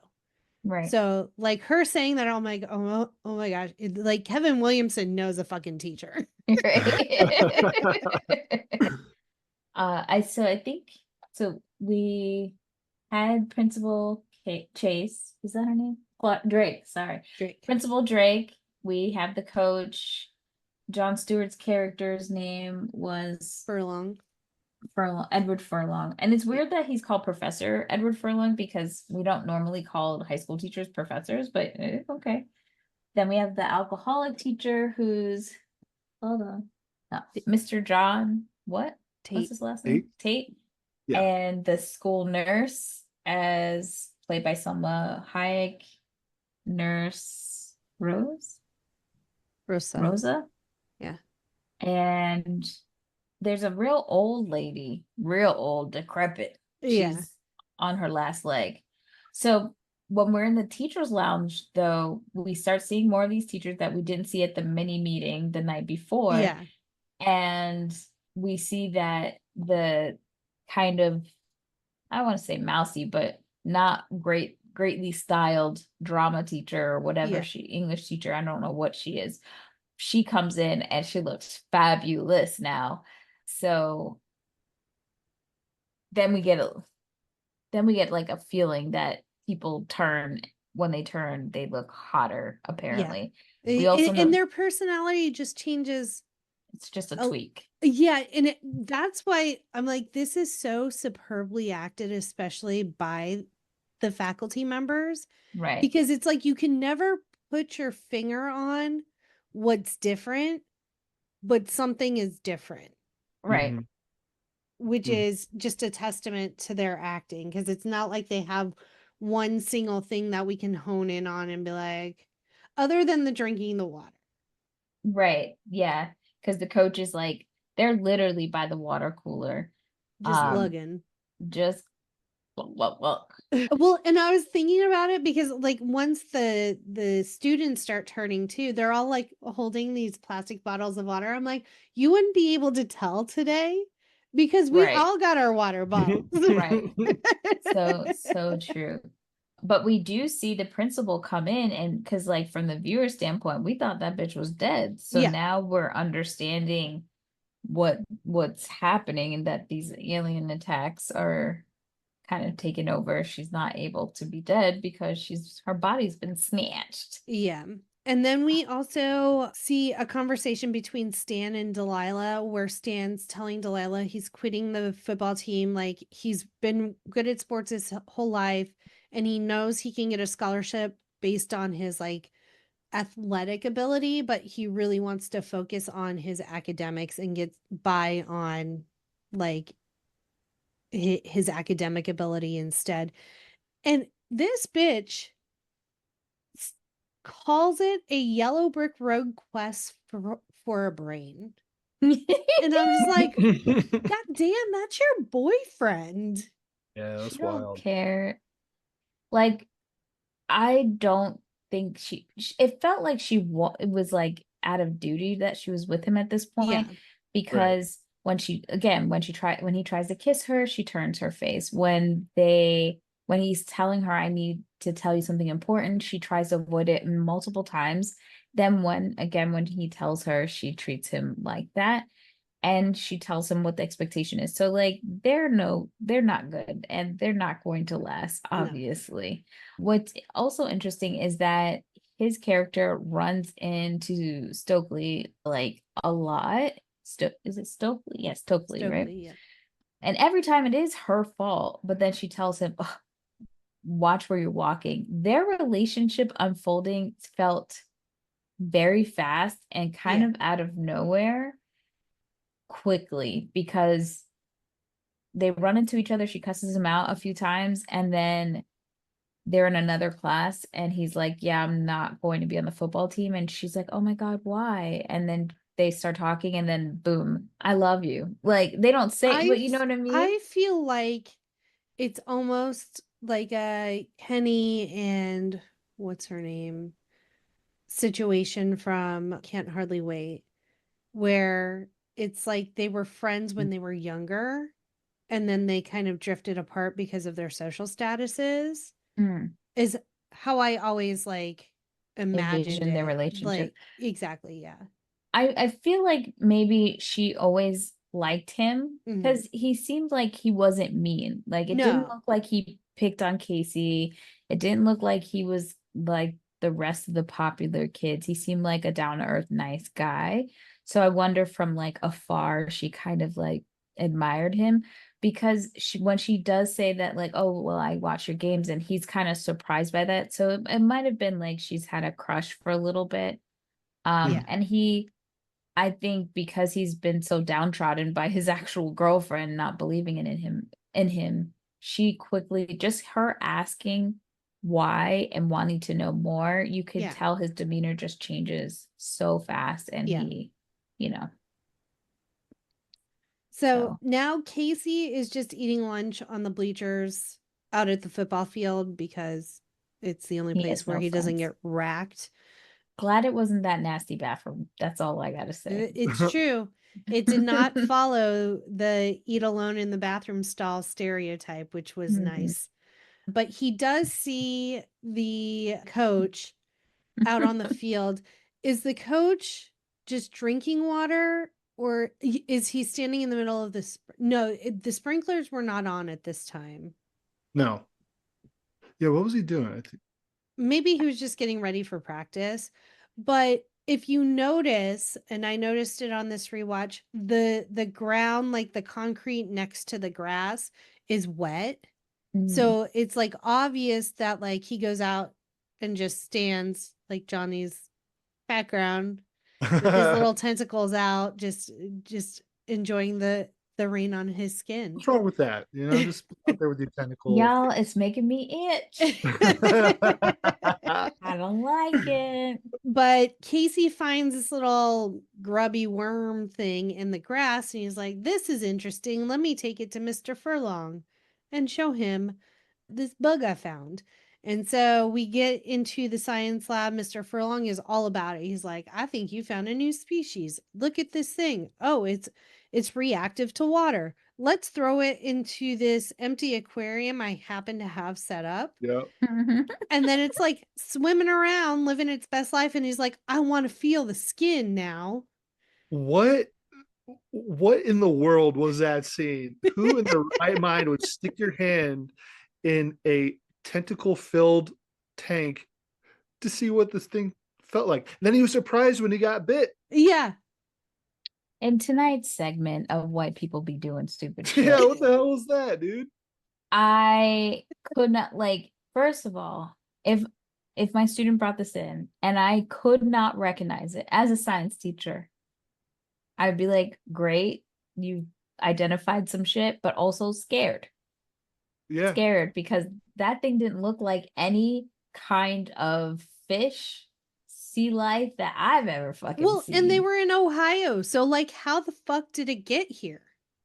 Right. So like her saying that, I'm like, oh my gosh, like Kevin Williamson knows a fucking teacher. Right. I think so. We had Principal Chase. Is that her name? Drake. Sorry, Drake. Principal Drake. We have the coach. Jon Stewart's character's name was Furlong. Edward Furlong. And it's weird that he's called Professor Edward Furlong because we don't normally call high school teachers professors, but okay. Then we have the alcoholic teacher who's, hold on, Mr. John, what? Tate. What's his last name? Tate. Yeah. And the school nurse, as played by Selma Hayek, Nurse Rosa. Yeah. And there's a real old lady, real old, decrepit. Yeah. She's on her last leg. So when we're in the teacher's lounge, though, we start seeing more of these teachers that we didn't see at the mini meeting the night before. Yeah. And we see that the kind of, I want to say mousy, but not greatly styled drama teacher or whatever English teacher, I don't know what she is. She comes in and she looks fabulous now. So then we get like a feeling that people when they turn, they look hotter, apparently. Yeah. We also and their personality just changes. It's just a tweak. Yeah. And that's why I'm like, this is so superbly acted, especially by the faculty members. Right. Because it's like you can never put your finger on what's different, but something is different. Right. Which is just a testament to their acting, because it's not like they have one single thing that we can hone in on and be like, other than the drinking the water. Right. Yeah. Because the coach is like, they're literally by the water cooler. Just lugging. Just look. Well, and I was thinking about it because like once the students start turning too, they're all like holding these plastic bottles of water. I'm like, you wouldn't be able to tell today because we all got our water bottles. Right. So true. But we do see the principal come in, and because like from the viewer standpoint, we thought that bitch was dead. So now we're understanding what's happening, and that these alien attacks are kind of taken over. She's not able to be dead because her body's been snatched. Yeah. And then we also see a conversation between Stan and Delilah where Stan's telling Delilah he's quitting the football team. Like he's been good at sports his whole life and he knows he can get a scholarship based on his like athletic ability, but he really wants to focus on his academics and get by on like his academic ability instead. And this bitch calls it a yellow brick road quest for a brain. And I'm just like, God damn, that's your boyfriend. Yeah, She that's don't wild. care. Like, I don't think it felt like it was like out of duty that she was with him at this Yeah. point, because when when he tries to kiss her, she turns her face. When he's telling her, I need to tell you something important, she tries to avoid it multiple times. Then when he tells her, she treats him like that, and she tells him what the expectation is. So like they're not good, and they're not going to last, No. obviously. What's also interesting is that his character runs into Stokely like a lot. Is it Stokely? Yes, Stokely, right? Stokely, yeah. And every time it is her fault, but then she tells him, "Ugh, watch where you're walking." Their relationship unfolding felt very fast and kind Yeah. of out of nowhere quickly, because they run into each other. She cusses him out a few times, and then they're in another class, and he's like, yeah, I'm not going to be on the football team. And she's like, oh my God, why? And then they start talking, and then boom, I love you. Like, they don't say, but you know what I mean? I feel like it's almost like a Kenny and what's her name situation from Can't Hardly Wait, where it's like they were friends when they were younger, and then they kind of drifted apart because of their social statuses, Mm, is how I always like imagined envision their it. relationship. Like, exactly, yeah. I feel like maybe she always liked him Mhm. because he seemed like he wasn't mean. Like, it didn't No. look like he picked on Casey. It didn't look like he was like the rest of the popular kids. He seemed like a down-to-earth, nice guy. So I wonder, from like afar, she kind of like admired him, because when she does say that, like, oh, well, I watch your games, and he's kind of surprised by that. So it might have been like she's had a crush for a little bit. Yeah. And I think because he's been so downtrodden by his actual girlfriend not believing in him, she quickly, just her asking why and wanting to know more, you could Yeah. tell his demeanor just changes so fast, and Yeah. he, you know. So now Casey is just eating lunch on the bleachers out at the football field because it's the only He place has where no he doesn't friends. get racked. Glad it wasn't that nasty bathroom. That's all I gotta say. It's true. It did not follow the eat alone in the bathroom stall stereotype, which was Mhm. nice. But he does see the coach out on the field. Is the coach just drinking water, or is he standing in the middle of this? No, the sprinklers were not on at this time. No. Yeah, what was he doing? I think. Maybe he was just getting ready for practice. But if you notice, and I noticed it on this rewatch, the ground, like the concrete next to the grass, is wet. Mhm. So it's like obvious that like he goes out and just stands like Johnny's background with his little tentacles out, just enjoying the rain on his skin. What's wrong with that? You know, just out there with your tentacles. Y'all, it's making me itch. I don't like it. But Casey finds this little grubby worm thing in the grass, and he's like, this is interesting. Let me take it to Mr. Furlong and show him this bug I found. And so we get into the science lab. Mr. Furlong is all about it. He's like, I think you found a new species. Look at this thing. Oh, it's reactive to water. Let's throw it into this empty aquarium I happen to have set up. Yeah. And then it's like swimming around, living its best life. And he's like, I want to feel the skin now. What in the world was that scene? Who in their right mind would stick your hand in a tentacle filled tank to see what this thing felt like? And then he was surprised when he got bit. Yeah. In tonight's segment of white people be doing stupid shit, Yeah, what the hell was that, dude? I could not, like, first of all, if my student brought this in and I could not recognize it as a science teacher, I'd be like, great, you identified some shit, but also scared. Yeah. Scared, because that thing didn't look like any kind of fish, sea life that I've ever fucking seen. And they were in Ohio. So like, how the fuck did it get here?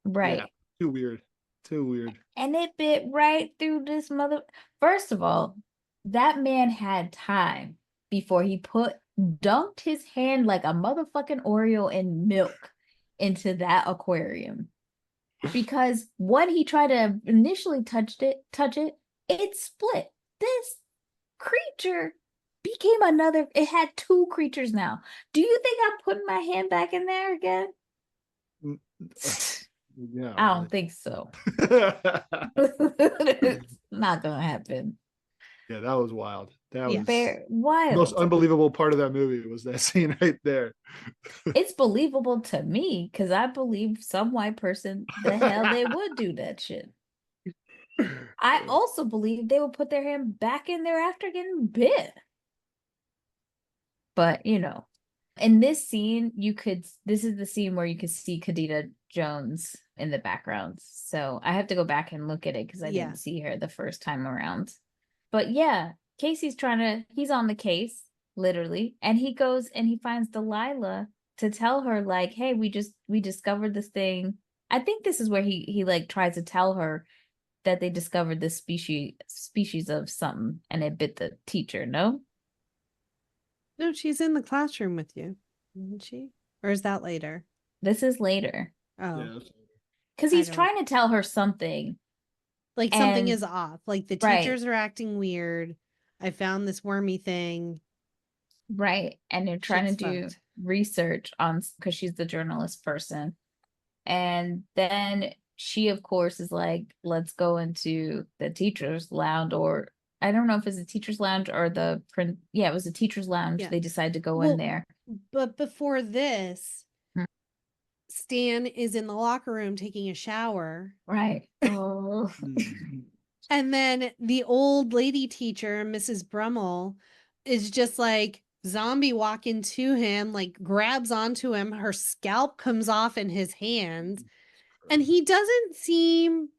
Right. Yeah, too weird. Too weird. And it bit right through this mother. First of all, that man had time before he dunked his hand like a motherfucking Oreo in milk into that aquarium. Because when he tried to initially touch it, it split. This creature became another. It had two creatures now. Do you think I'm putting my hand back in there again? Yeah, I don't think so. It's not gonna happen. Yeah, that was wild. That was Very the wild. most unbelievable part of that movie was that scene right there. It's believable to me because I believe some white person the hell they would do that shit. I also believe they would put their hand back in there after getting bit. But in this scene, this is the scene where you could see Khadija Jones in the background. So I have to go back and look at it because I didn't see her the first time around. But yeah, Casey's he's on the case, literally. And he goes and he finds Delilah to tell her, like, hey, we discovered this thing. I think this is where he like tries to tell her that they discovered this species of something and it bit the teacher, no? No, she's in the classroom with you, isn't she? Or is that later? This is later. Oh. Yeah. Because he's trying to tell her something. Like something is off. Like the teachers Right. are acting weird. I found this wormy thing. Right. And they're trying Shit's to do fucked. research on, because she's the journalist person. And then she, of course, is like, let's go into the teacher's lounge, or I don't know if it's the teacher's lounge or the print. Yeah, it was the teacher's lounge. Yeah. They decided to go in there. But before this, Hmm. Stan is in the locker room taking a shower. Right. Oh. And then the old lady teacher, Mrs. Brummel, is just like zombie walking to him, like grabs onto him. Her scalp comes off in his hands. And he doesn't seem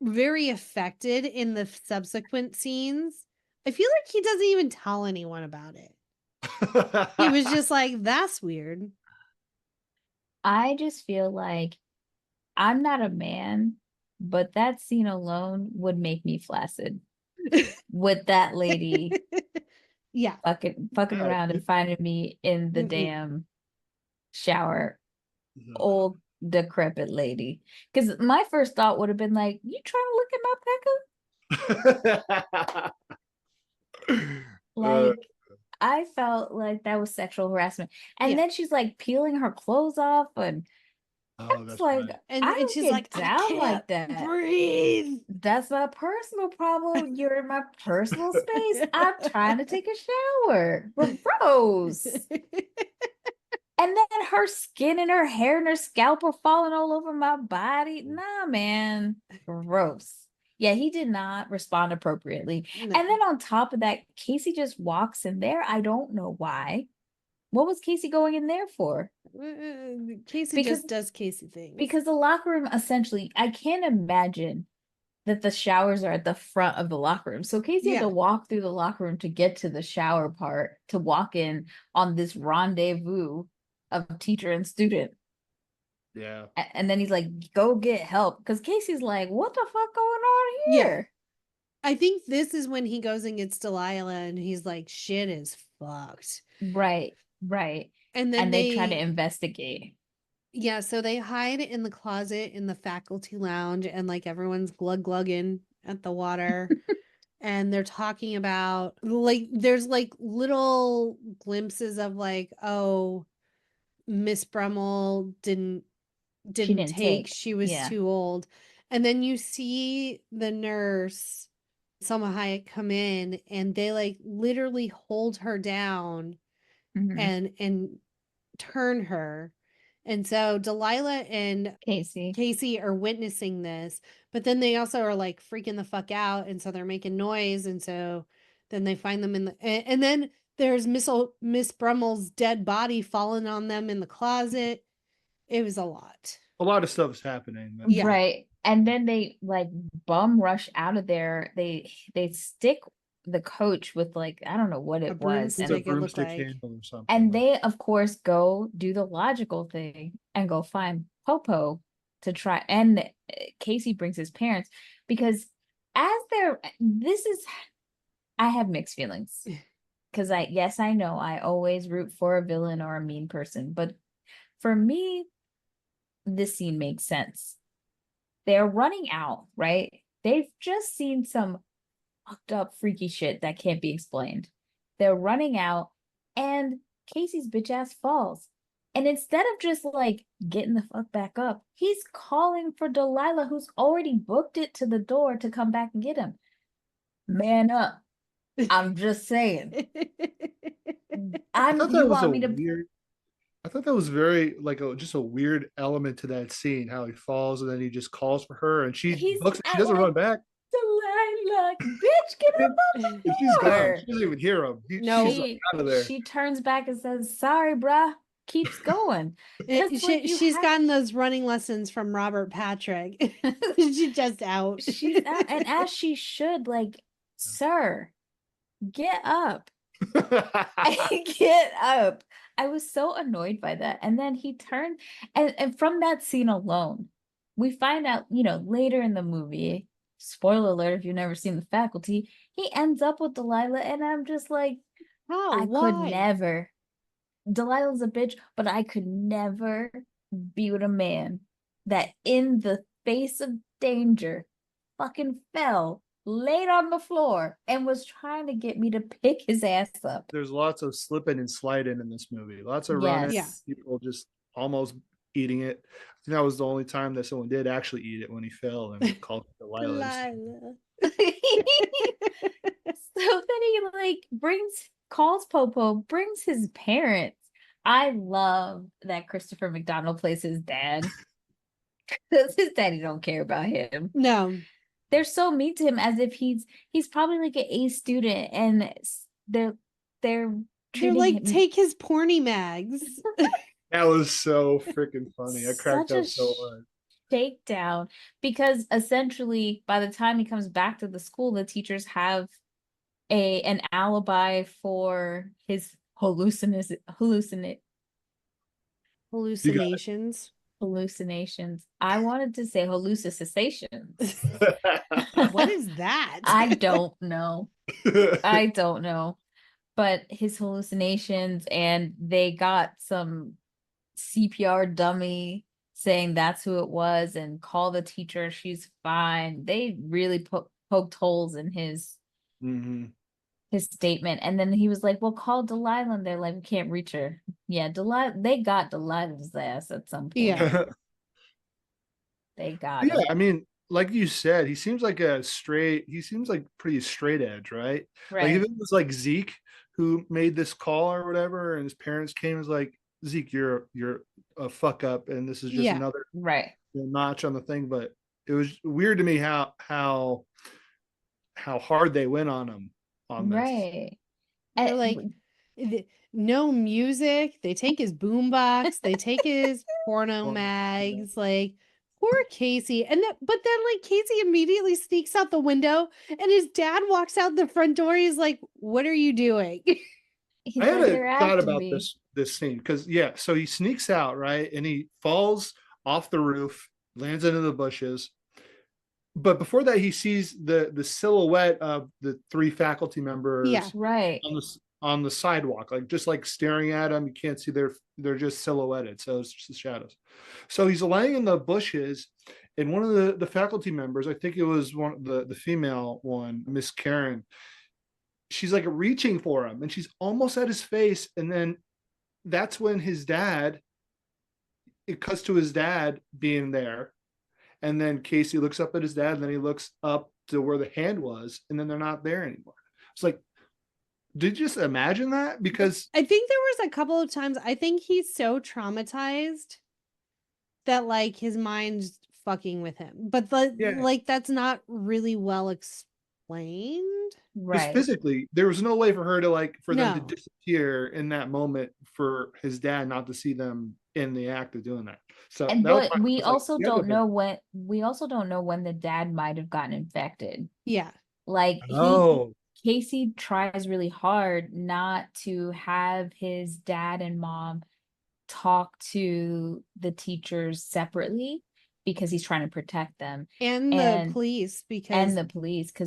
very affected in the subsequent scenes. I feel like he doesn't even tell anyone about it. He was just like, that's weird. I just feel like I'm not a man, but that scene alone would make me flaccid with that lady Yeah. fucking around and finding me in the damn shower. Old decrepit lady. Because my first thought would have been like, you trying to look at my pecker? Like, I felt like that was sexual harassment. And then she's like peeling her clothes off, and that's like, right. And I don't she's get like, down like that. Breathe. That's my personal problem. You're in my personal space. I'm trying to take a shower. Gross. And then her skin and her hair and her scalp were falling all over my body. Nah, man. Gross. Yeah, he did not respond appropriately. No. And then on top of that, Casey just walks in there. I don't know why. What was Casey going in there for? Casey just does Casey things. Because the locker room, essentially, I can't imagine that the showers are at the front of the locker room. So Casey had to walk through the locker room to get to the shower part, to walk in on this rendezvous of teacher and student. Yeah. And then he's like, go get help. Because Casey's like, what the fuck going on here? Yeah. I think this is when he goes and gets Delilah and he's like, shit is fucked. Right. And then they try to investigate. Yeah, so they hide in the closet in the faculty lounge and like everyone's glug-glugging at the water. And they're talking about like there's like little glimpses of like, oh, Miss Brummel didn't take. She was too old. And then you see the nurse, Selma Hayek, come in and they like literally hold her down and turn her. And so Delilah and Casey are witnessing this, but then they also are like freaking the fuck out. And so they're making noise. And so then they find them and then there's Miss Brummel's dead body falling on them in the closet. It was a lot. A lot of stuff is happening. Yeah. Right. And then they like bum rush out of there. They stick the coach with like, I don't know what it was. It's a broomstick handle or something. And they, of course, go do the logical thing and go find Popo to try, and Casey brings his parents because I have mixed feelings because I know I always root for a villain or a mean person, but for me, this scene makes sense. They're running out, right? They've just seen some fucked up, freaky shit that can't be explained. They're running out, and Casey's bitch ass falls. And instead of just like getting the fuck back up, he's calling for Delilah, who's already booked it to the door to come back and get him. Man up. I'm just saying. I thought that was weird. I thought that was very like just a weird element to that scene. How he falls and then he just calls for her, and she doesn't run back. Delilah, bitch, get up on the floor. She's gone. She doesn't even hear him. She's like, out of there. She turns back and says, "Sorry, bruh." Keeps going. She's gotten those running lessons from Robert Patrick. She's just out. She's out, and as she should, like, sir, get up. Get up. I was so annoyed by that. And then he turned, and from that scene alone, we find out, later in the movie, spoiler alert if you've never seen The Faculty, he ends up with Delilah, and I'm just like, why? Could never. Delilah's a bitch, but I could never be with a man that in the face of danger fucking fell, laid on the floor, and was trying to get me to pick his ass up. There's lots of slipping and sliding in this movie. Lots of running. Yeah. People just almost eating it. I think that was the only time that someone did actually eat it, when he fell and called Delilah. So then he calls Popo, brings his parents. I love that Christopher McDonald plays his dad. Because his daddy don't care about him. No. They're so mean to him, as if he's probably like an A student, and they're like him. Take his porny mags. That was so freaking funny. I cracked up so much. Shakedown, because essentially by the time he comes back to the school, the teachers have an alibi for his hallucinations. I wanted to say hallucinations. What is that? I don't know. But his hallucinations, and they got some CPR dummy saying that's who it was, and call the teacher, she's fine. They really poked holes in his his statement. And then he was like, well, call Delilah, and they're like, we can't reach her. Yeah, they got Delilah's ass at some point. Yeah. They got him. I mean, like you said, he seems like pretty straight edge, right? Like if it was like Zeke who made this call or whatever, and his parents came and was like, Zeke, you're a fuck up, and this is just another notch on the thing. But it was weird to me how hard they went on him on this. Right. They're like, no music. They take his boombox. They take his porno mags. Like, poor Casey. But then like Casey immediately sneaks out the window, and his dad walks out the front door. He's like, what are you doing? I had a thought about this scene, because so he sneaks out, right, and he falls off the roof, lands into the bushes. But before that, he sees the silhouette of the three faculty members, on the sidewalk, like just like staring at him. You can't see they're just silhouetted, so it's just the shadows. So he's laying in the bushes, and one of the faculty members, I think it was one of the female one, Miss Karen, she's like reaching for him, and she's almost at his face, and then that's when it cuts to his dad being there, and then Casey looks up at his dad, and then he looks up to where the hand was, and then they're not there anymore. It's like, did you just imagine that? Because I think there was a couple of times, I think he's so traumatized that like his mind's fucking with him, but like that's not really well explained. Right. Physically, there was no way for her to them to disappear in that moment, for his dad not to see them in the act of doing that. So we also don't know when the dad might have gotten infected. Yeah. Like Casey tries really hard not to have his dad and mom talk to the teachers separately, because he's trying to protect them. And the police, because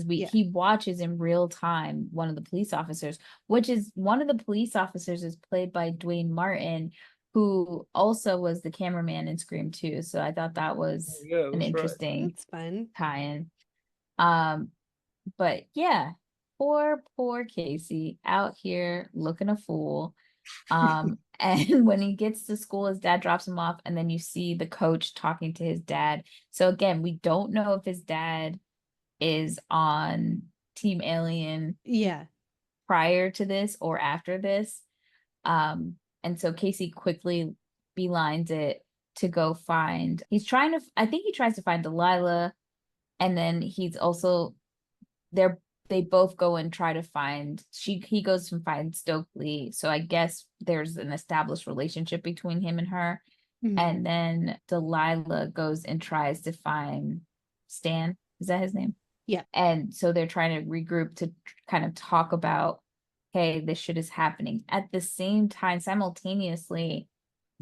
he watches in real time one of the police officers, one of the police officers is played by Dwayne Martin, who also was the cameraman in Scream 2. So I thought that was an interesting That's fun tie-in. But yeah, poor Casey out here looking a fool. And when he gets to school, his dad drops him off, and then you see the coach talking to his dad. So again, we don't know if his dad is on Team Alien prior to this or after this. And so Casey quickly beelines it to go find, I think he tries to find Delilah, and then he's also they both go and try to find, he goes and finds Stokely. So I guess there's an established relationship between him and her. Mm-hmm. And then Delilah goes and tries to find Stan. Is that his name? Yeah. And so they're trying to regroup to kind of talk about, hey, this shit is happening. At the same time, simultaneously,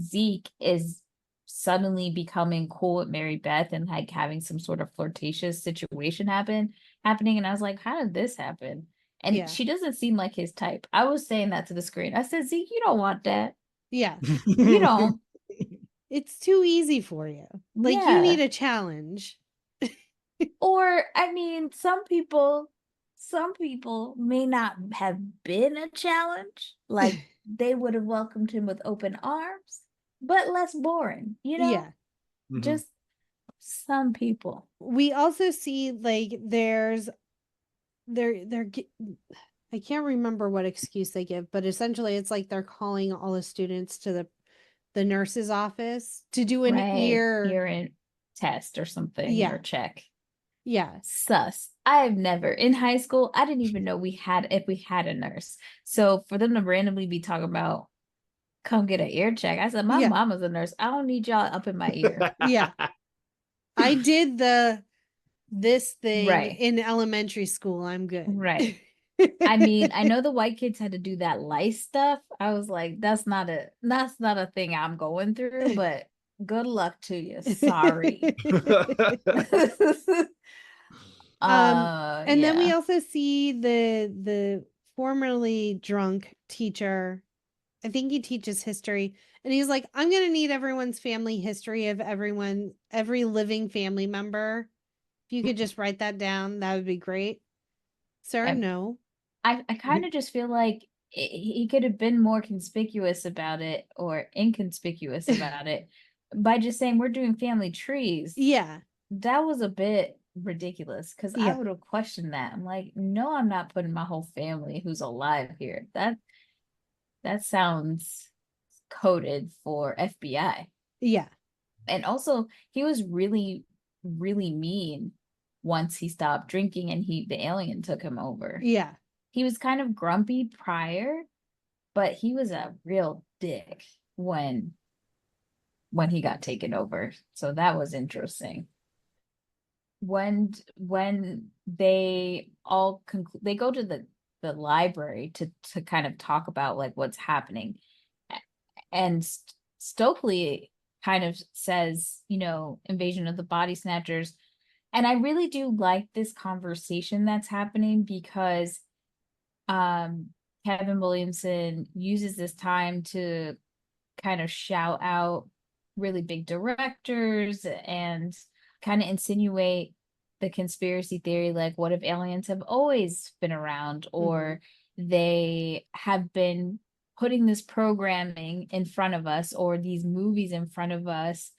Zeke is suddenly becoming cool with Mary Beth and like having some sort of flirtatious situation happening. And I was like, how did this happen? And she doesn't seem like his type. I was saying that to the screen. I said, Zeke, you don't want that. Yeah. You don't. It's too easy for you. Like, you need a challenge. Or, I mean, some people may not have been a challenge. Like, they would have welcomed him with open arms, but less boring, you know? Yeah. Mm-hmm. Just some people. We also see, like, I can't remember what excuse they give, but essentially it's like they're calling all the students to the nurse's office to do an ear test or something, or check. Yeah. Sus. I've never, in high school, I didn't even know if we had a nurse. So for them to randomly be talking about, come get an ear check, I said, my mama's a nurse. I don't need y'all up in my ear. Yeah. I did this thing in elementary school. I'm good. Right. I mean, I know the white kids had to do that lice stuff. I was like, that's not a thing I'm going through, but good luck to you. Sorry. And then we also see the formerly drunk teacher. I think he teaches history, and he's like, I'm gonna need everyone's family history of every living family member. If you could just write that down, that would be great. Sir, no. I kind of just feel like he could have been more conspicuous about it, or inconspicuous about it, by just saying we're doing family trees. Yeah. That was a bit ridiculous, because I would have questioned that. I'm like, no, I'm not putting my whole family who's alive here. That sounds coded for FBI. Yeah. And also, he was really, really mean once he stopped drinking and the alien took him over. Yeah. He was kind of grumpy prior, but he was a real dick when he got taken over. So that was interesting. When they all they go to the library to kind of talk about like what's happening, and Stokely kind of says, invasion of the body snatchers. And I really do like this conversation that's happening, because Kevin Williamson uses this time to kind of shout out really big directors and kind of insinuate the conspiracy theory, like, what if aliens have always been around, or they have been putting this programming in front of us, or these movies in front of us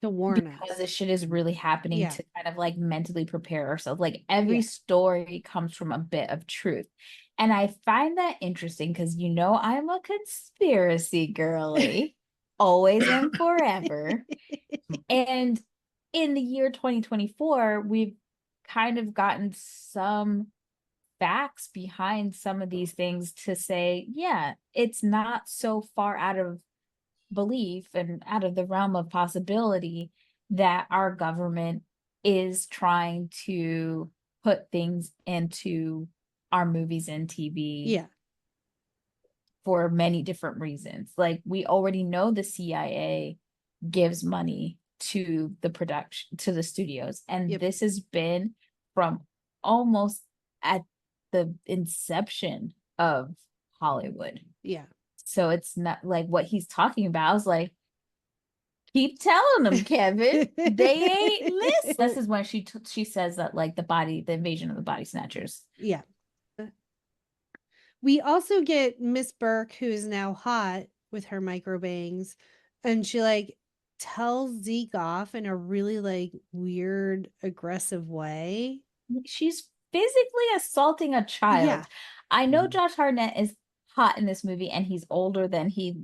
to warn because us. this shit is really happening, to kind of like mentally prepare ourselves. Like, every story comes from a bit of truth. And I find that interesting because, I'm a conspiracy girly, always and forever. And in the year 2024, we've kind of gotten some facts behind some of these things to say, it's not so far out of belief and out of the realm of possibility that our government is trying to put things into our movies and TV for many different reasons. Like, we already know the CIA gives money to the production, to the studios. And Yep. this has been from almost at the inception of Hollywood. Yeah. So it's not like what he's talking about. I was like, keep telling them, Kevin. They ain't listen. This is when she says that like the invasion of the body snatchers. Yeah. We also get Miss Burke, who is now hot with her micro bangs, and she like tells Zeke off in a really like weird, aggressive way. She's physically assaulting a child. Yeah. I know Josh Hartnett is hot in this movie and he's older than he's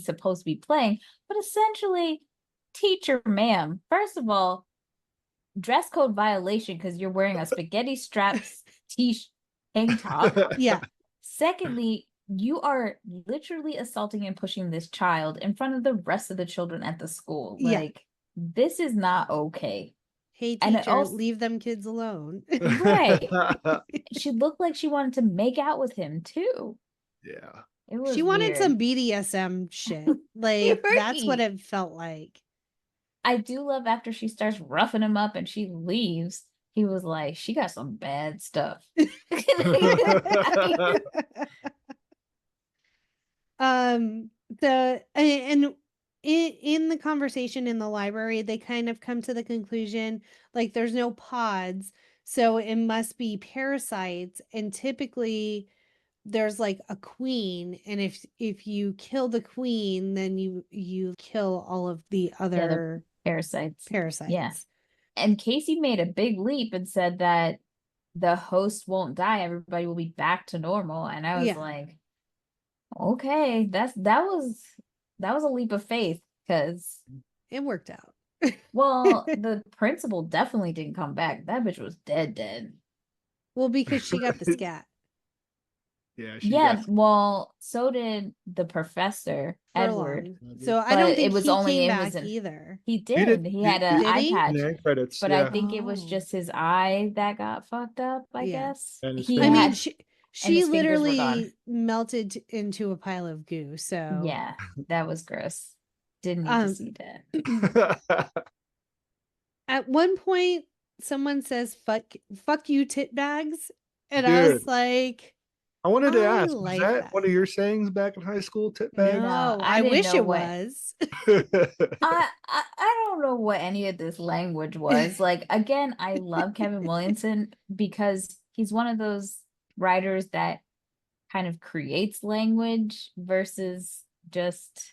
supposed to be playing, but essentially, teacher, ma'am, first of all, dress code violation because you're wearing a spaghetti straps tank top. Yeah. Secondly, you are literally assaulting and pushing this child in front of the rest of the children at the school. Yeah. Like, this is not okay. Hey, And it teacher, also- leave them kids alone. Right. She looked like she wanted to make out with him too. Yeah. It was She wanted weird. some BDSM shit. Like, that's what Right. it felt like. I do love after she starts roughing him up and she leaves. He was like, she got some bad stuff. In the conversation in the library, they kind of come to the conclusion like there's no pods, so it must be parasites, and typically there's like a queen, and if you kill the queen, then you kill all of the other parasites. parasites. Yeah. And Casey made a big leap and said that the host won't die, everybody will be back to normal. And I was Yeah. like, okay, that was a leap of faith because It worked out. well, the principal definitely didn't come back. That bitch was dead. Well, because she got the scat. Yeah. Yeah, well, so did the professor, Edward. Furlong. So I But don't it think was he only- came it back was an- either. He did. did. He had an Did eye he? patch. Yeah, credits. But yeah. I think it was Oh. just his eye that got fucked up, I Yeah. guess. And his He I mean, had, she his fingers were gone. literally melted into a pile of goo. So yeah, that was gross. Didn't need to see that. At one point, someone says "fuck you, tit bags," and I was Dude. like, I wanted to I ask, like was that that. one of your sayings back in high school, tit bag? no, I I didn't wish know it what- was. I don't know what any of this language was. Like, again, I love Kevin Williamson because he's one of those writers that kind of creates language versus just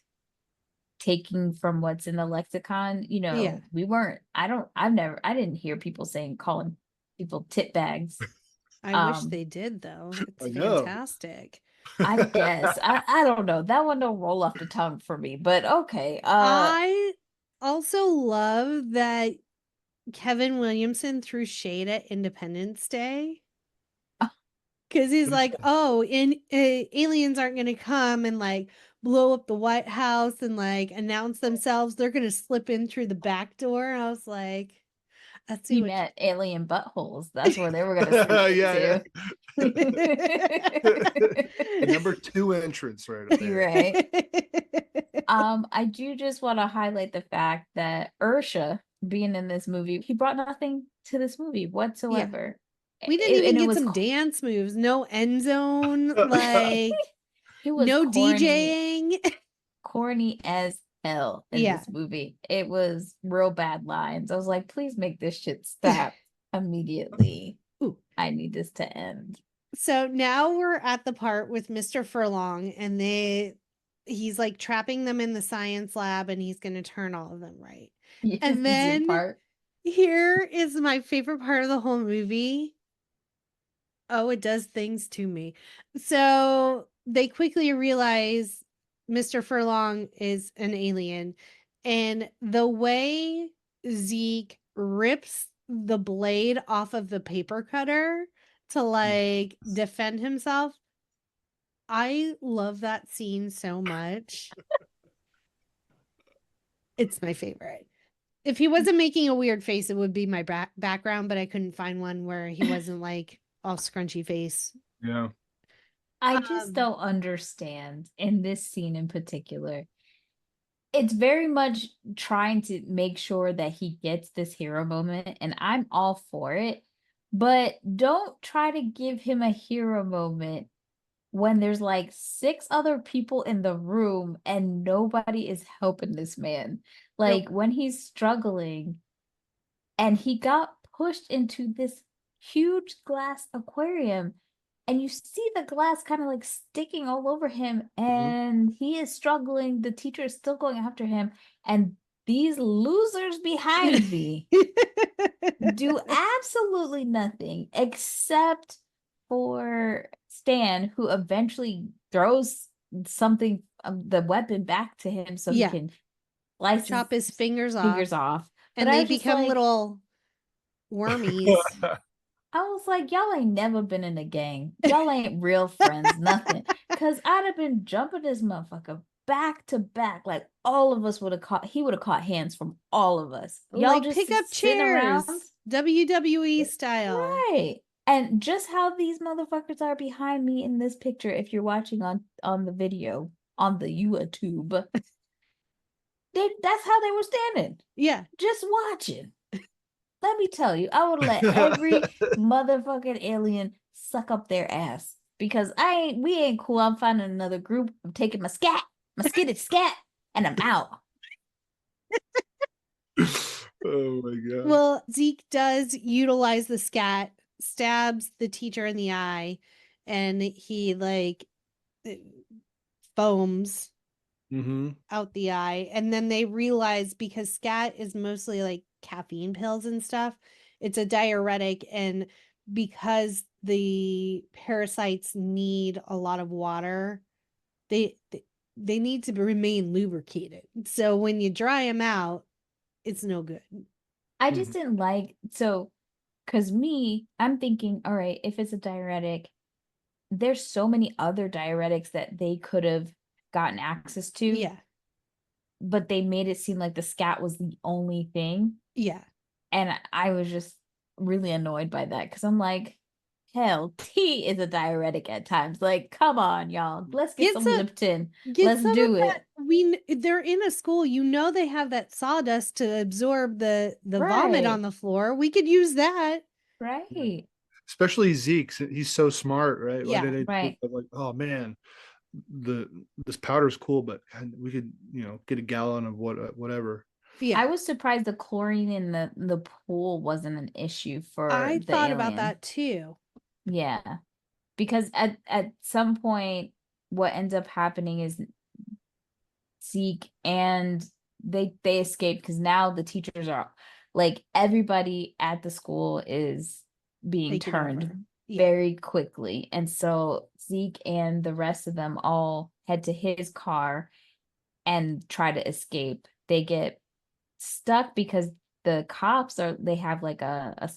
taking from what's in the lexicon. You know, Yeah. I didn't hear people calling people tit bags. I wish they did, though. It's I know. fantastic. I guess. I don't know. That one don't roll off the tongue for me, but okay. I also love that Kevin Williamson threw shade at Independence Day. Because he's like, oh, aliens aren't going to come and like blow up the White House and like announce themselves. They're going to slip in through the back door. And I was like, that's he meant alien buttholes. That's where they were gonna slip Yeah, into. The number 2 entrance right there. You're right. I do just want to highlight the fact that Usher being in this movie, he brought nothing to this movie whatsoever. We didn't even And it get was some dance moves. No end zone. Like, it was no corny, DJing. corny as hell in Yeah. this movie. It was real bad lines. I was like, please make this shit stop immediately. Ooh. I need this to end. So now we're at the part with Mr. Furlong, and he's like trapping them in the science lab, and he's going to turn all of them right. Yes, And this is your then part. Here is my favorite part of the whole movie. Oh, it does things to me. So they quickly realize Mr. Furlong is an alien, and the way Zeke rips the blade off of the paper cutter to like defend himself, I love that scene so much. It's my favorite. If he wasn't making a weird face, it would be my background, but I couldn't find one where he wasn't like all scrunchy face. Yeah. I just don't understand in this scene in particular. it's very much trying to make sure that he gets this hero moment, and I'm all for it. But don't try to give him a hero moment when there's like 6 other people in the room and nobody is helping this man. Nope. Like when he's struggling and he got pushed into this huge glass aquarium and you see the glass kind of like sticking all over him and he is struggling, the teacher is still going after him, and these losers behind me do absolutely nothing except for Stan, who eventually throws something, the weapon back to him so Yeah. he can slice Chop his fingers off. and But I they was just become like, little wormies. I was like, y'all ain't never been in a gang. Y'all ain't real friends, nothing. Because I'd have been jumping this motherfucker back to back. Like all of us would have caught, he would have caught hands from all of us. Y'all Like just pick up sitting chairs, around. WWE style. Right. And just how these motherfuckers are behind me in this picture, if you're watching on the video, on the YouTube, that's how they were standing. Yeah. Just watching. Let me tell you, I would let every motherfucking alien suck up their ass. Because we ain't cool. I'm finding another group. I'm taking my skitty scat, and I'm out. Oh my god. Well, Zeke does utilize the scat, stabs the teacher in the eye, and he like foams out the eye. And then they realize, because scat is mostly like caffeine pills and stuff, it's a diuretic, and because the parasites need a lot of water, they need to remain lubricated. So when you dry them out, it's no good. I just didn't like, so, because I'm thinking, all right, if it's a diuretic, there's so many other diuretics that they could have gotten access to. Yeah. But they made it seem like the scat was the only thing. Yeah. And I was just really annoyed by that because I'm like, hell, tea is a diuretic at times. Like, come on, y'all. Let's get some Lipton. Let's do it. They're in a school. You know they have that sawdust to absorb the vomit on the floor. We could use that. Right. Yeah. Especially Zeke. He's so smart, right? Yeah. Right. Like, oh man, this powder is cool, but we could, get a gallon of whatever. Yeah. I was surprised the chlorine in the pool wasn't an issue for I the thought alien. about that too. Yeah. Because at some point what ends up happening is Zeke and they escape, because now the teachers are like, everybody at the school is being turned very quickly. And so Zeke and the rest of them all head to his car and try to escape. They get stuck because the cops they have like a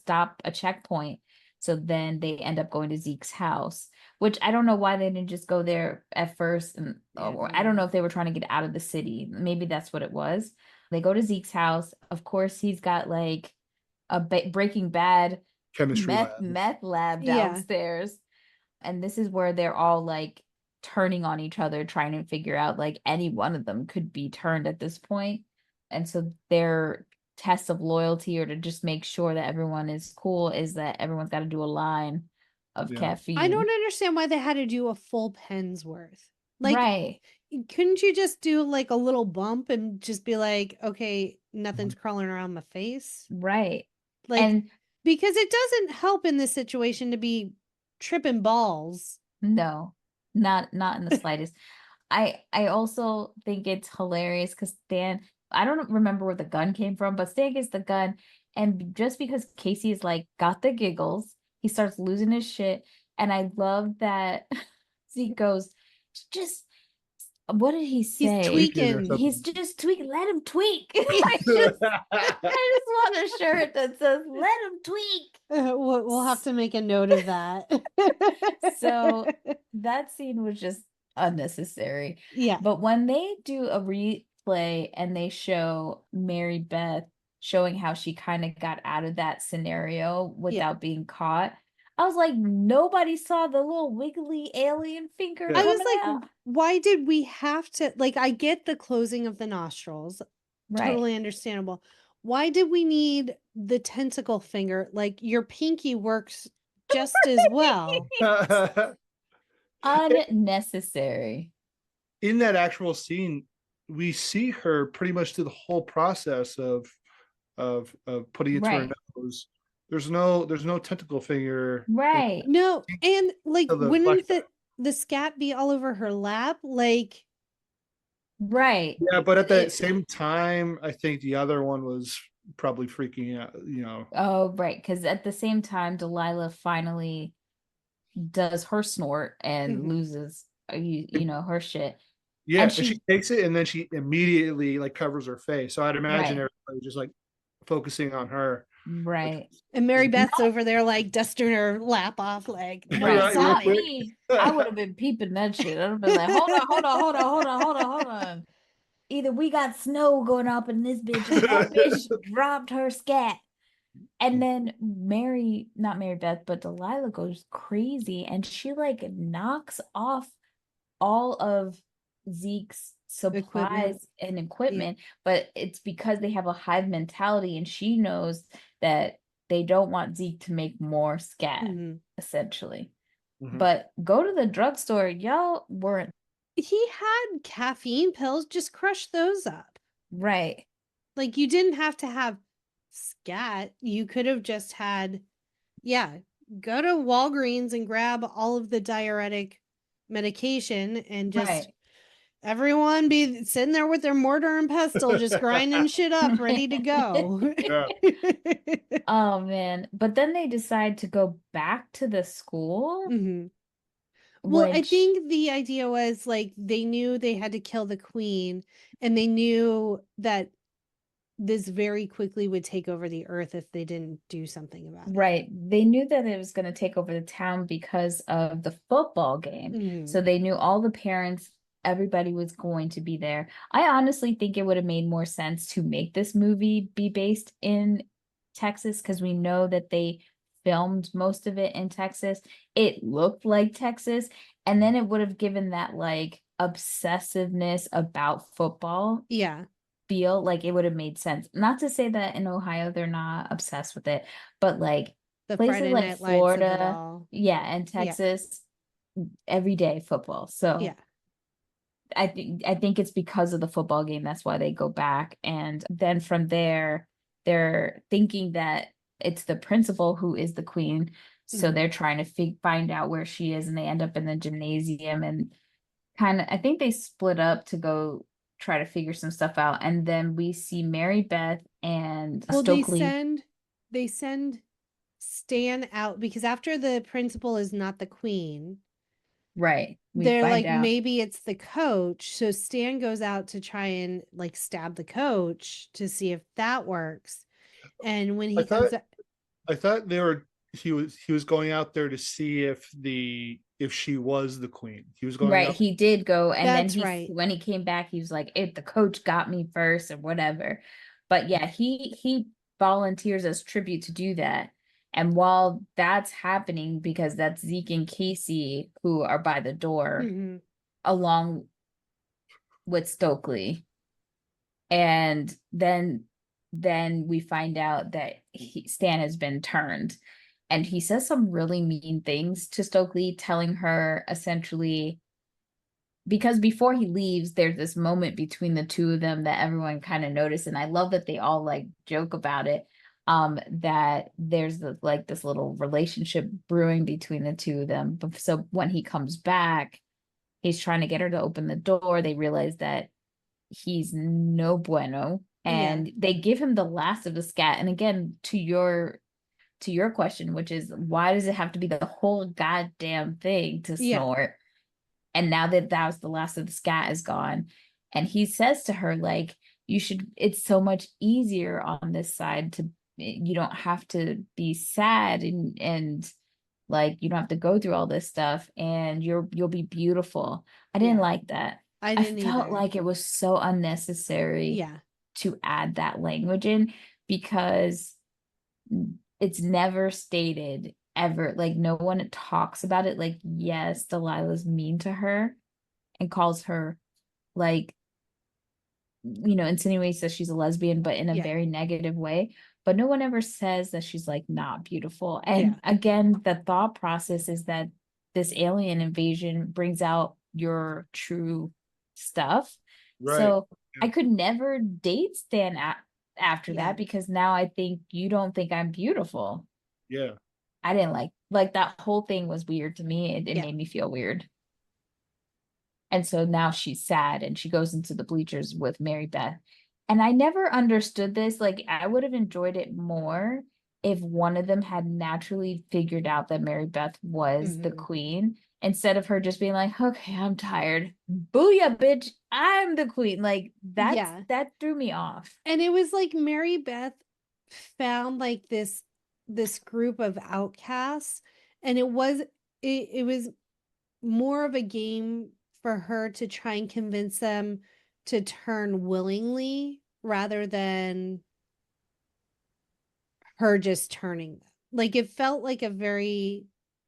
checkpoint. So then they end up going to Zeke's house, which I don't know why they didn't just go there at first. And or I don't know if they were trying to get out of the city. Maybe that's what it was. They go to Zeke's house. Of course, he's got like a Breaking Bad chemistry meth lab downstairs. And this is where they're all like turning on each other, trying to figure out like any one of them could be turned at this point. And so their test of loyalty, or to just make sure that everyone is cool, is that everyone's got to do a line of caffeine. I don't understand why they had to do a full pen's worth. Like, right. Couldn't you just do like a little bump and just be like, okay, nothing's crawling around my face? Right. Like, and because it doesn't help in this situation to be tripping balls. No, not in the slightest. I also think it's hilarious because Stan, I don't remember where the gun came from, but Stan gets the gun, and just because Casey is like got the giggles, he starts losing his shit. And I love that Zeke goes, just, what did he say? He's tweaking. He's just tweaking. Let him tweak. I just want a shirt that says "Let him tweak." We'll have to make a note of that. So that scene was just unnecessary. Yeah. But when they do a replay and they show Mary Beth showing how she kind of got out of that scenario without being caught, I was like, nobody saw the little wiggly alien finger Yeah. I was coming like, out. why did we have to, like, I get the closing of the nostrils. Right. Totally understandable. Why did we need the tentacle finger? Like, your pinky works just as well. Unnecessary. In that actual scene, we see her pretty much through the whole process of putting it to her Right. nose. There's no tentacle finger. Right. No, and like, Of the wouldn't flashback. the scat be all over her lap? Like, Right. Yeah, but at the It- same time, I think the other one was probably freaking out. Oh, right. Because at the same time, Delilah finally does her snort and Mhm. loses, her shit. Yeah, And and she she, takes it and then she immediately like covers her face. So I'd imagine Right. everybody just like focusing on her. right. and Mary Beth's over there, like, dusting her lap off, like, Right. Right, real Not quick. me. I would have been peeping that shit. I'd have been like, hold on, hold on, hold on, hold on, hold on, hold on. Either we got snow going up in this bitch, or that bitch dropped her scat. And then not Mary Beth, but Delilah goes crazy and she like knocks off all of Zeke's supplies and equipment, but it's because they have a hive mentality and she knows that they don't want Zeke to make more scat, Mhm. essentially. Mhm. But go to the drugstore, y'all weren't He had caffeine pills, just crush those up. right. Like, you didn't have to have scat. You could have just had, go to Walgreens and grab all of the diuretic medication and just Right. everyone be sitting there with their mortar and pestle, just grinding shit up, ready to go. Yeah. Oh man. But then they decide to go back to the school. Mhm. Well, I Which think the idea was like they knew they had to kill the queen, and they knew that this very quickly would take over the earth if they didn't do something about it. right. They knew that it was going to take over the town because of the football game. Mhm. So they knew all the parents, everybody was going to be there. I honestly think it would have made more sense to make this movie be based in Texas because we know that they filmed most of it in Texas. It looked like Texas, and then it would have given that like obsessiveness about football Yeah. feel, like it would have made sense. Not to say that in Ohio they're not obsessed with it, but like The places Friday like Night Lights of it Florida, all. yeah, and Yeah. Texas, everyday football. So Yeah. I think it's because of the football game. That's why they go back. And then from there, they're thinking that it's the principal who is the queen. So Mhm. they're trying to find out where she is, and they end up in the gymnasium and kind of, I think they split up to go try to figure some stuff out. And then we see Mary Beth and Well, Stokely. they send Stan out because after the principal is not the queen, Right. We they're find like, out. maybe it's the coach. So Stan goes out to try and like stab the coach to see if that works. And when he comes out, I thought he was going out there to see if she was the queen. He was going Right, out. he did go, and then That's right. when he came back, he was like, "If the coach got me first or whatever." But yeah, he volunteers as tribute to do that. And while that's happening, because that's Zeke and Casey who are by the door, Mhm. along with Stokely, and then we find out that Stan has been turned, and he says some really mean things to Stokely, telling her essentially, because before he leaves, there's this moment between the two of them that everyone kind of noticed, and I love that they all like joke about it. That there's this little relationship brewing between the two of them. But so when he comes back, he's trying to get her to open the door. They realize that he's no bueno, and they give him the last of the scat. And again, to your question, which is, why does it have to be the whole goddamn thing to Yeah. snort? And now that was the last of the scat is gone, and he says to her like, it's so much easier on this side, to you don't have to be sad, and like you don't have to go through all this stuff, and you'll be beautiful. I didn't like that. I I didn't felt either. like it was so unnecessary Yeah. to add that language in, because it's never stated ever, like, no one talks about it. Like, yes, Delilah's mean to her and calls her, like, insinuates that she's a lesbian, but in a very negative way. But no one ever says that she's, like, not beautiful. And again, the thought process is that this alien invasion brings out your true stuff. Right. So I could never date Stan after that, because now I think you don't think I'm beautiful. Yeah. I didn't like that whole thing was weird to me. It made me feel weird. And so now she's sad and she goes into the bleachers with Mary Beth. And I never understood this. Like, I would have enjoyed it more if one of them had naturally figured out that Mary Beth was the queen, instead of her just being like, okay, I'm tired. Booyah, bitch. I'm the queen. Like, that threw me off. And it was like Mary Beth found like this group of outcasts, and it was more of a game for her to try and convince them to turn willingly rather than her just turning them. Like, it felt like a very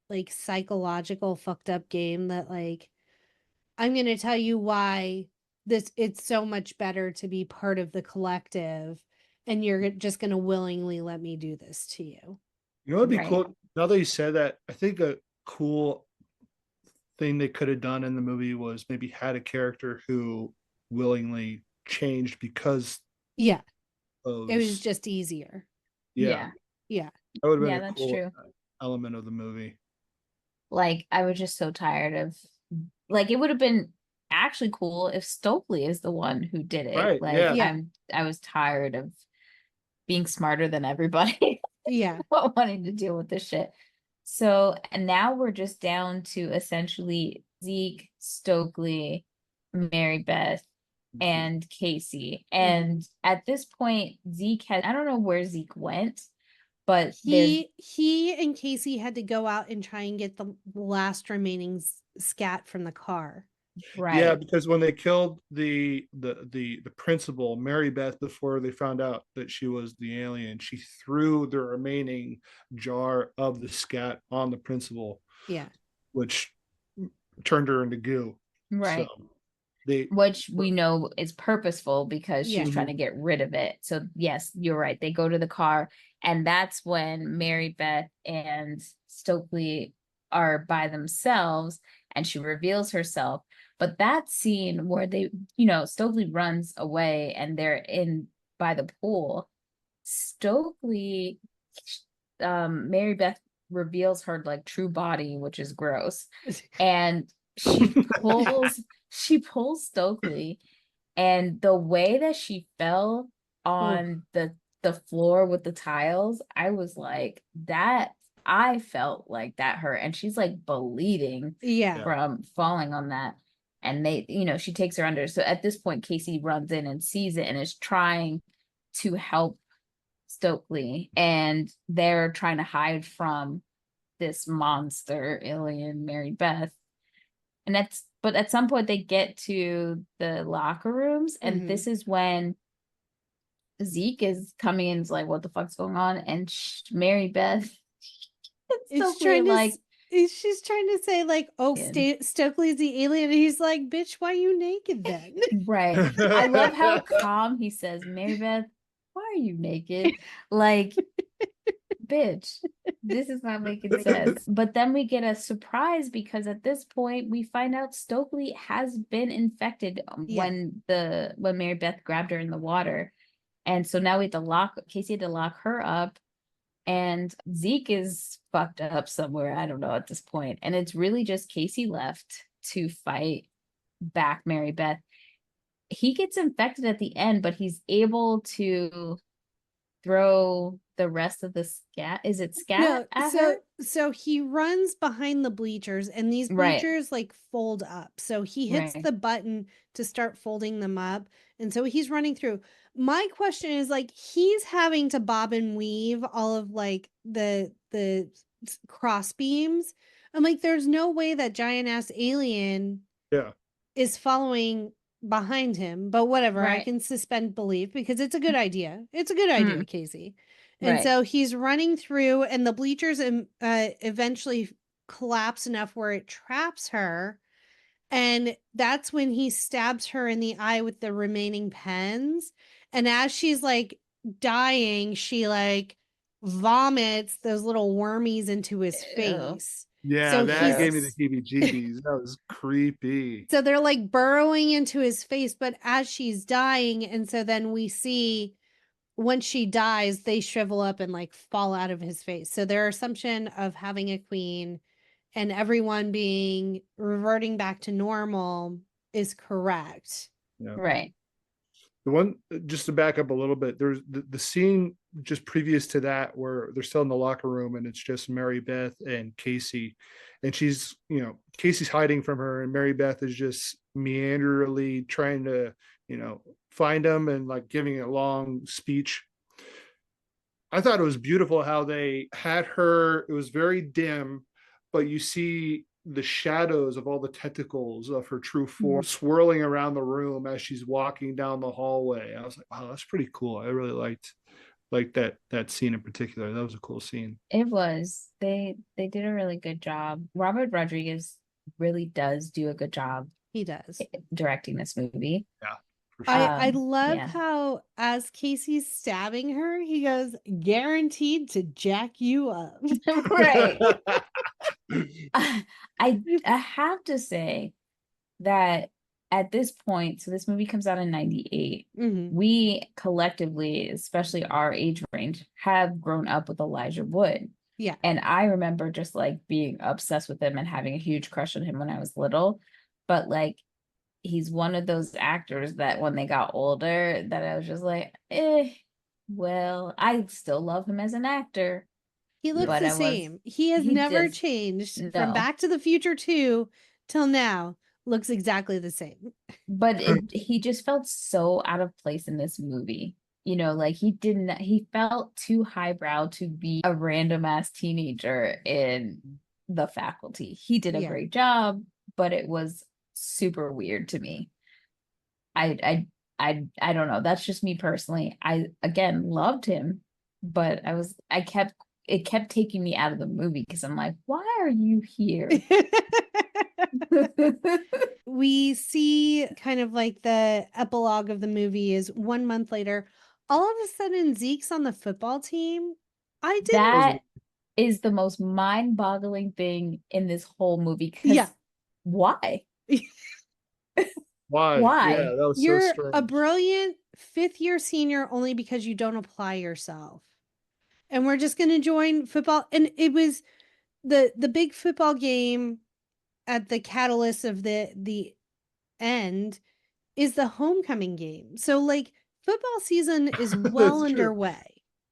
like psychological fucked up game that, like, I'm going to tell you why it's so much better to be part of the collective, and you're just going to willingly let me do this to you. You know, it'd be cool. Now that you said that, I think a cool thing they could have done in the movie was maybe had a character who willingly changed because it was just easier. That would have been a cool element of the movie. Like, I was just so tired of, like, it would have been actually cool if Stokely is the one who did it. Right, like, I was tired of being smarter than everybody. Wanting to deal with this shit. So, and now we're just down to essentially Zeke, Stokely, Mary Beth, and Casey. And at this point, Zeke I don't know where Zeke went, but he and Casey had to go out and try and get the last remaining scat from the car. Right. Yeah, because when they killed the principal, Mary Beth, before they found out that she was the alien, she threw the remaining jar of the scat on the principal. Yeah. Which turned her into goo. Right. So which we know is purposeful because she's trying to get rid of it. So yes, you're right. They go to the car, and that's when Mary Beth and Stokely are by themselves, and she reveals herself. But that scene where they, Stokely runs away and they're in by the pool, Stokely, Mary Beth reveals her like true body, which is gross. And she pulls Stokely, and the way that she fell on the floor with the tiles, I was like, that, I felt like that hurt. And she's like bleeding from falling on that. And they, she takes her under. So at this point, Casey runs in and sees it and is trying to help Stokely. And they're trying to hide from this monster alien, Mary Beth. But at some point they get to the locker rooms, and this is when Zeke is coming in and is like, what the fuck's going on? And Mary Beth is trying to she's trying to say, like, oh, Stokely's the alien, and he's like, bitch, why are you naked then? Right. I love how calm he says, Mary Beth, why are you naked? Like, bitch, this is not making sense. But then we get a surprise, because at this point we find out Stokely has been infected when Mary Beth grabbed her in the water. And so now Casey had to lock her up, and Zeke is fucked up somewhere, I don't know at this point. And it's really just Casey left to fight back Mary Beth. He gets infected at the end, but he's able to throw the rest of the scat. Is it scat? So he runs behind the bleachers, and these bleachers like fold up. So he hits the button to start folding them up. And so he's running through. My question is, like, he's having to bob and weave all of like the cross beams. I'm like, there's no way that giant ass alien is following behind him, but whatever. I can suspend belief because it's a good idea. It's a good idea, Casey. And Right. so he's running through, and the bleachers eventually collapse enough where it traps her. And that's when he stabs her in the eye with the remaining pens. And as she's like dying, she like vomits those little wormies into his Ew. face. Yeah, So that gave me the he's heebie-jeebies. That was creepy. so they're like burrowing into his face, but as she's dying, and so then we see when she dies, they shrivel up and like fall out of his face. So their assumption of having a queen and everyone being reverting back to normal is correct. Yeah. Right. The one, just to back up a little bit, there's the scene just previous to that where they're still in the locker room and it's just Mary Beth and Casey, and she's, Casey's hiding from her, and Mary Beth is just meanderly trying to, find him and like giving a long speech. I thought it was beautiful how they had her. It was very dim, but you see the shadows of all the tentacles of her true form swirling around the room as she's walking down the hallway. I was like, wow, that's pretty cool. I really liked that scene in particular. That was a cool scene. It was. They did a really good job. Robert Rodriguez really does do a good job He does. directing this movie. Yeah. For sure. I love yeah. how as Casey's stabbing her, he goes, guaranteed to jack you up. Right. I have to say that at this point, so this movie comes out in 98. Mhm. We collectively, especially our age range, have grown up with Elijah Wood. Yeah. And I remember just like being obsessed with him and having a huge crush on him when I was little. But like, he's one of those actors that when they got older, that I was just like, well, I still love him as an actor. He looks But the I was- same. He has he never just- changed no. from Back to the Future 2 till now. Looks exactly the same. But he just felt so out of place in this movie. Like he felt too highbrow to be a random ass teenager in The Faculty. He did a Yeah. great job, but it was super weird to me. I don't know. That's just me personally. I again loved him, but it kept taking me out of the movie because I'm like, why are you here? We see kind of like the epilogue of the movie is 1 month later. All of a sudden, Zeke's on the football team. I didn't. That is the most mind-boggling thing in this whole movie. Yeah. Why? Why? Why? Yeah, that was You're so strange. a brilliant 5th year senior only because you don't apply yourself. And we're just going to join football. And it was the big football game at the catalyst of the end is the homecoming game. So like football season is well That's true. underway.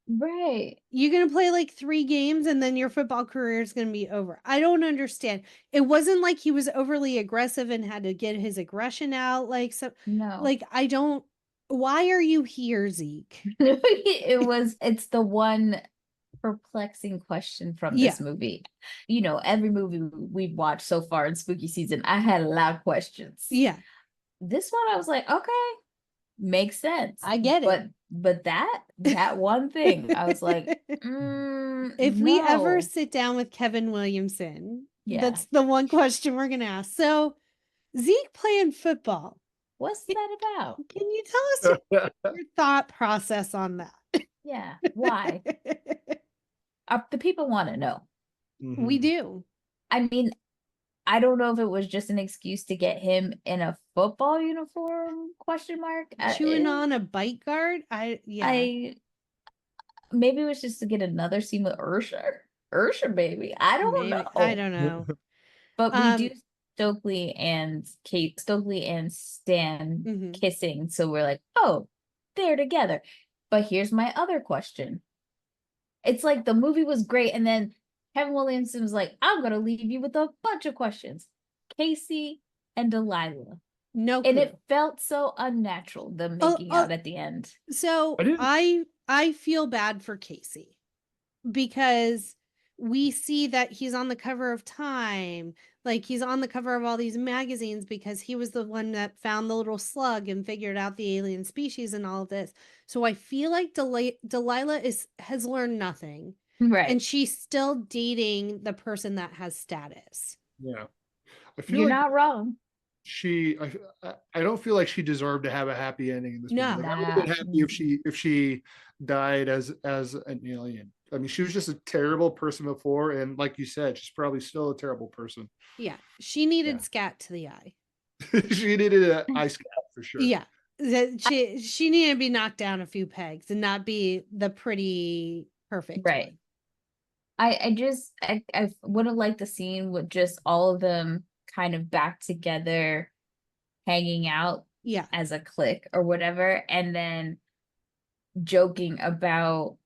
Right. You're going to play like 3 games and then your football career is going to be over. I don't understand. It wasn't like he was overly aggressive and had to get his aggression out. No. Why are you here, Zeke? It's the one perplexing question from this movie. Every movie we've watched so far in spooky season, I had a lot of questions. Yeah. This one I was like, okay, makes sense. I get it. But that one thing, I was like, if we ever sit down with Kevin Williamson, that's the one question we're going to ask. So Zeke playing football. What's that about? Can you tell us your thought process on that? Yeah. Why? The people want to know. Mhm. We do. I mean, I don't know if it was just an excuse to get him in a football uniform, question mark. Chewing on a bite guard? Maybe it was just to get another scene with Usher. Usher, baby. I don't know. I don't know. But we do Stokely and Stan Mhm. kissing. So we're like, oh, they're together. But here's my other question. It's like the movie was great. And then Kevin Williamson was like, I'm going to leave you with a bunch of questions. Casey and Delilah. No And clue. it felt so unnatural, them making out at the end. So I I feel bad for Casey because we see that he's on the cover of Time. Like, he's on the cover of all these magazines because he was the one that found the little slug and figured out the alien species and all of this. So I feel like Delilah has learned nothing. Right. And she's still dating the person that has status. Yeah. I feel You're like not wrong. I don't feel like she deserved to have a happy ending in this movie. No. Like, I would have been happy if she died as an alien. I mean, she was just a terrible person before, and like you said, she's probably still a terrible person. Yeah. She needed scat to the eye. She needed an eye scat for sure. Yeah. She needed to be knocked down a few pegs and not be the pretty perfect Right. one. I would have liked the scene with just all of them kind of back together, hanging out as a clique or whatever, and then joking about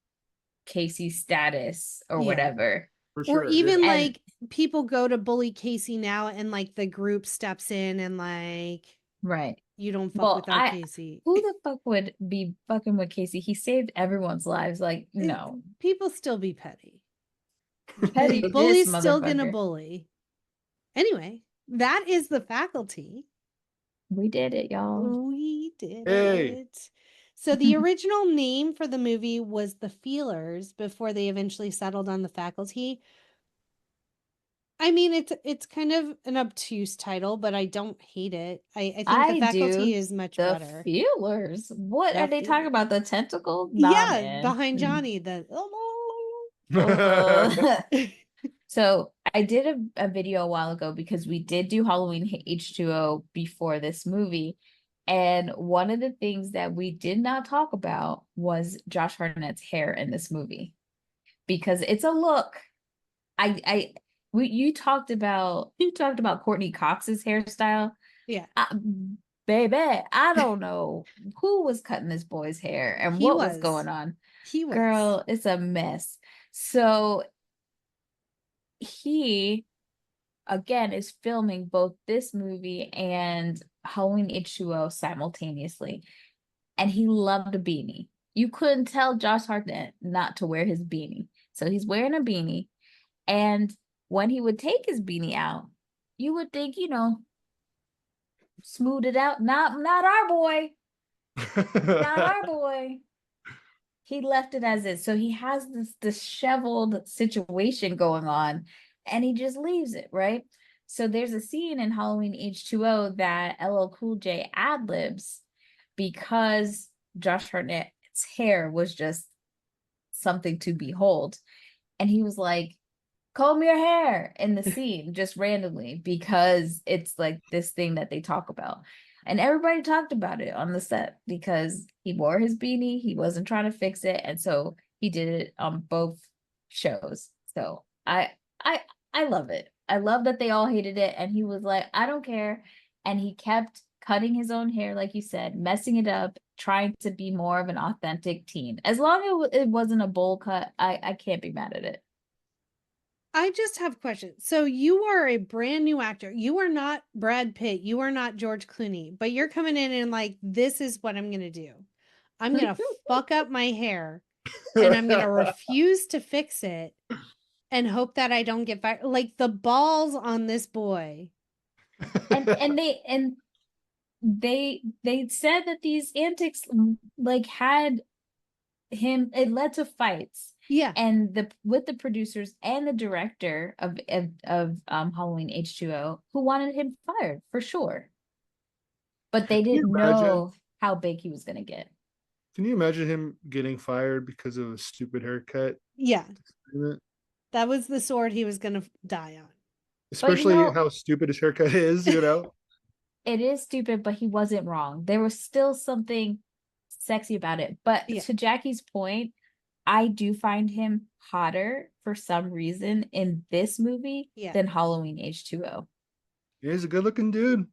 Casey's status or whatever. For sure. Or even like people go to bully Casey now and like the group steps in and like, right, you don't fuck with our Casey. Who the fuck would be fucking with Casey? He saved everyone's lives. Like, no. People still be petty. Petty. Bully's still gonna bully. Anyway, that is The Faculty. We did it, y'all. We did it. So the original name for the movie was The Feelers before they eventually settled on The Faculty. I mean, it's kind of an obtuse title, but I don't hate it. I think The Faculty is much better. The Feelers. What are they talking about? The tentacle? Nah, behind Johnny. So I did a video a while ago because we did do Halloween H2O before this movie. And one of the things that we did not talk about was Josh Hartnett's hair in this movie, because it's a look. You talked about Courtney Cox's hairstyle. Yeah. Baby, I don't know who was cutting this boy's hair and what was going on. Girl, it's a mess. So he, again, is filming both this movie and Halloween H2O simultaneously. And he loved a beanie. You couldn't tell Josh Hartnett not to wear his beanie. So he's wearing a beanie. And when he would take his beanie out, you would think, smooth it out. Not our boy. Not our boy. He left it as is. So he has this disheveled situation going on, and he just leaves it, right? So there's a scene in Halloween H2O that LL Cool J ad-libs because Josh Hartnett's hair was just something to behold. And he was like, comb your hair in the scene just randomly, because it's like this thing that they talk about. And everybody talked about it on the set because he wore his beanie. He wasn't trying to fix it. And so he did it on both shows. So I love it. I love that they all hated it. And he was like, I don't care. And he kept cutting his own hair, like you said, messing it up, trying to be more of an authentic teen. As long as it wasn't a bowl cut, I can't be mad at it. I just have questions. So you are a brand new actor. You are not Brad Pitt. You are not George Clooney, but you're coming in and like, this is what I'm going to do. I'm going to fuck up my hair and I'm going to refuse to fix it and hope that I don't get fired. Like, the balls on this boy. And they said that these antics like had him, it led to fights. Yeah. And with the producers and the director of Halloween H2O, who wanted him fired for sure. But they didn't know how big he was going to get. Can you imagine him getting fired because of a stupid haircut? Yeah. That was the sword he was going to die on. Especially how stupid his haircut is, It is stupid, but he wasn't wrong. There was still something sexy about it. But to Jackie's point, I do find him hotter for some reason in this movie than Halloween H2O. He's a good-looking dude.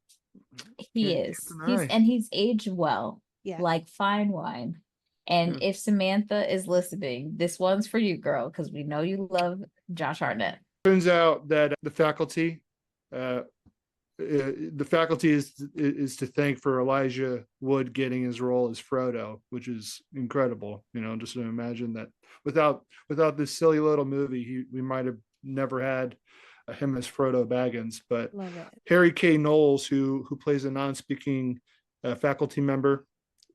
He is. He's aged well, like fine wine. And if Samantha is listening, this one's for you, girl, because we know you love Josh Hartnett. Turns out that The Faculty the faculty is to thank for Elijah Wood getting his role as Frodo, which is incredible. Just to imagine that without this silly little movie, we might have never had him as Frodo Baggins. But Harry K. Knowles, who plays a non-speaking faculty member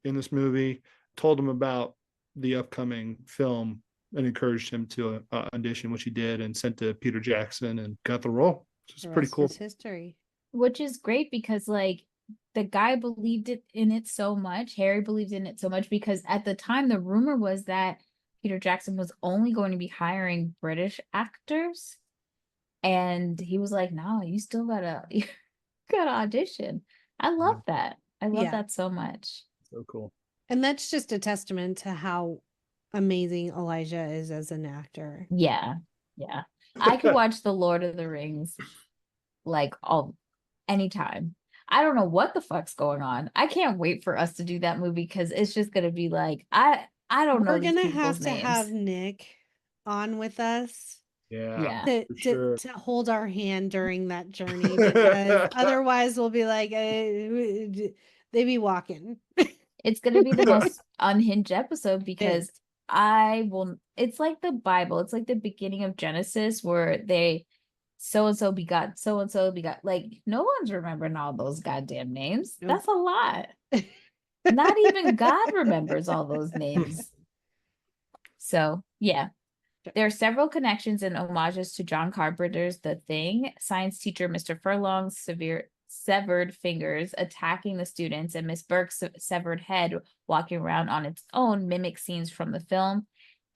in this movie, told him about the upcoming film and encouraged him to audition, which he did, and sent to Peter Jackson and got the role. It's pretty cool. History. Which is great because like the guy believed in it so much. Harry believed in it so much because at the time the rumor was that Peter Jackson was only going to be hiring British actors. And he was like, no, you still gotta audition. I love that. I love that so much. So cool. And that's just a testament to how amazing Elijah is as an actor. Yeah. Yeah. I could watch The Lord of the Rings like anytime. I don't know what the fuck's going on. I can't wait for us to do that movie because it's just gonna be like I don't know. We're gonna have to have Nick on with us. Yeah. To hold our hand during that journey because otherwise we'll be like they be walking. It's gonna be the most unhinged episode because it's like the Bible. It's like the beginning of Genesis where they so-and-so begot so-and-so begot, like no one's remembering all those goddamn names. Nope. That's a lot. Not even God remembers all those names. So yeah, there are several connections and homages to John Carpenter's The Thing. Science teacher Mr. Furlong's severed fingers attacking the students and Miss Burke's severed head walking around on its own mimic scenes from the film.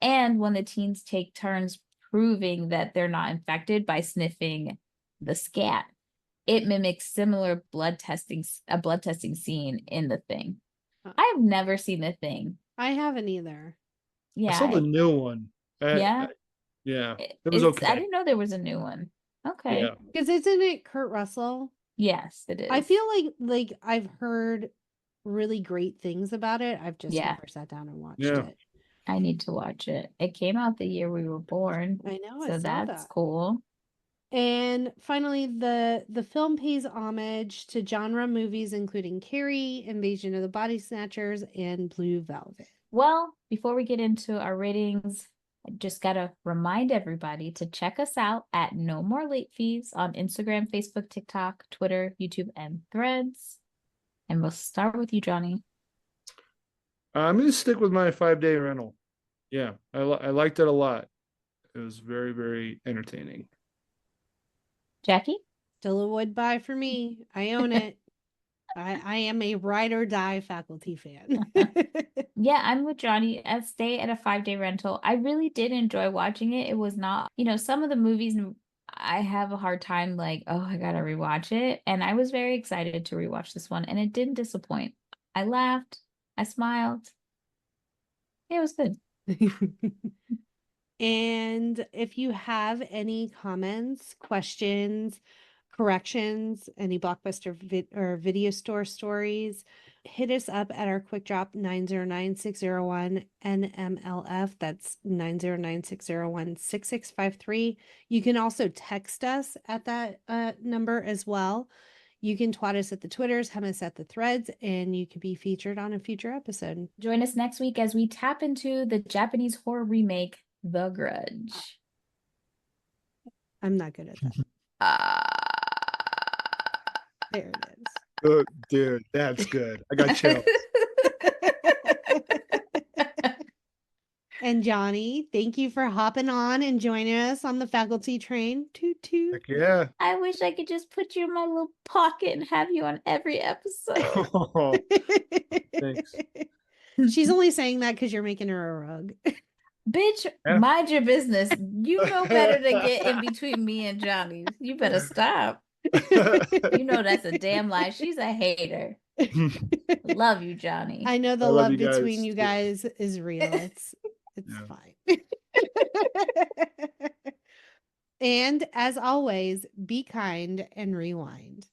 And when the teens take turns proving that they're not infected by sniffing the scat, it mimics similar blood testing scene in The Thing. I have never seen The Thing. I haven't either. Yeah, I saw the new one. Yeah, it was okay. I didn't know there was a new one. Okay, because isn't it Kurt Russell? Yes, it is. I feel like I've heard really great things about it. I've just never sat down and watched it. I need to watch it. It came out the year we were born. I know. So that's cool. And finally, the film pays homage to genre movies including Carrie, Invasion of the Body Snatchers, and Blue Velvet. Well, before we get into our ratings, I just gotta remind everybody to check us out at No More Late Fees on Instagram, Facebook, TikTok, Twitter, YouTube, and Threads. And we'll start with you, Johnny. I'm going to stick with my 5-day rental. Yeah, I liked it a lot. It was very, very entertaining. Jackie? Still a would buy for me. I own it. I am a ride or die faculty fan. Yeah, I'm with Johnny. I stay at a 5-day rental. I really did enjoy watching it. It was not, some of the movies I have a hard time like, oh, I gotta rewatch it. And I was very excited to rewatch this one, and it didn't disappoint. I laughed. I smiled. It was good. And if you have any comments, questions, corrections, any Blockbuster or video store stories, hit us up at our quick drop 909-601 NMLF. That's 909-601-6653. You can also text us at that number as well. You can twat us at the Twitters, hem us at the Threads, and you could be featured on a future episode. Join us next week as we tap into the Japanese horror remake, The Grudge. I'm not good at that. There it is. Good, dude, that's good. I got chills. And Johnny, thank you for hopping on and joining us on the faculty train. Toot toot. Heck yeah. I wish I could just put you in my little pocket and have you on every episode. Oh, thanks. She's only saying that because you're making her a rug. Bitch, mind your business. You know better to get in between me and Johnny. You better stop. You know that's a damn lie. She's a hater. Love you, Johnny. I know the love between you guys is real. It's fine. And as always, be kind and rewind.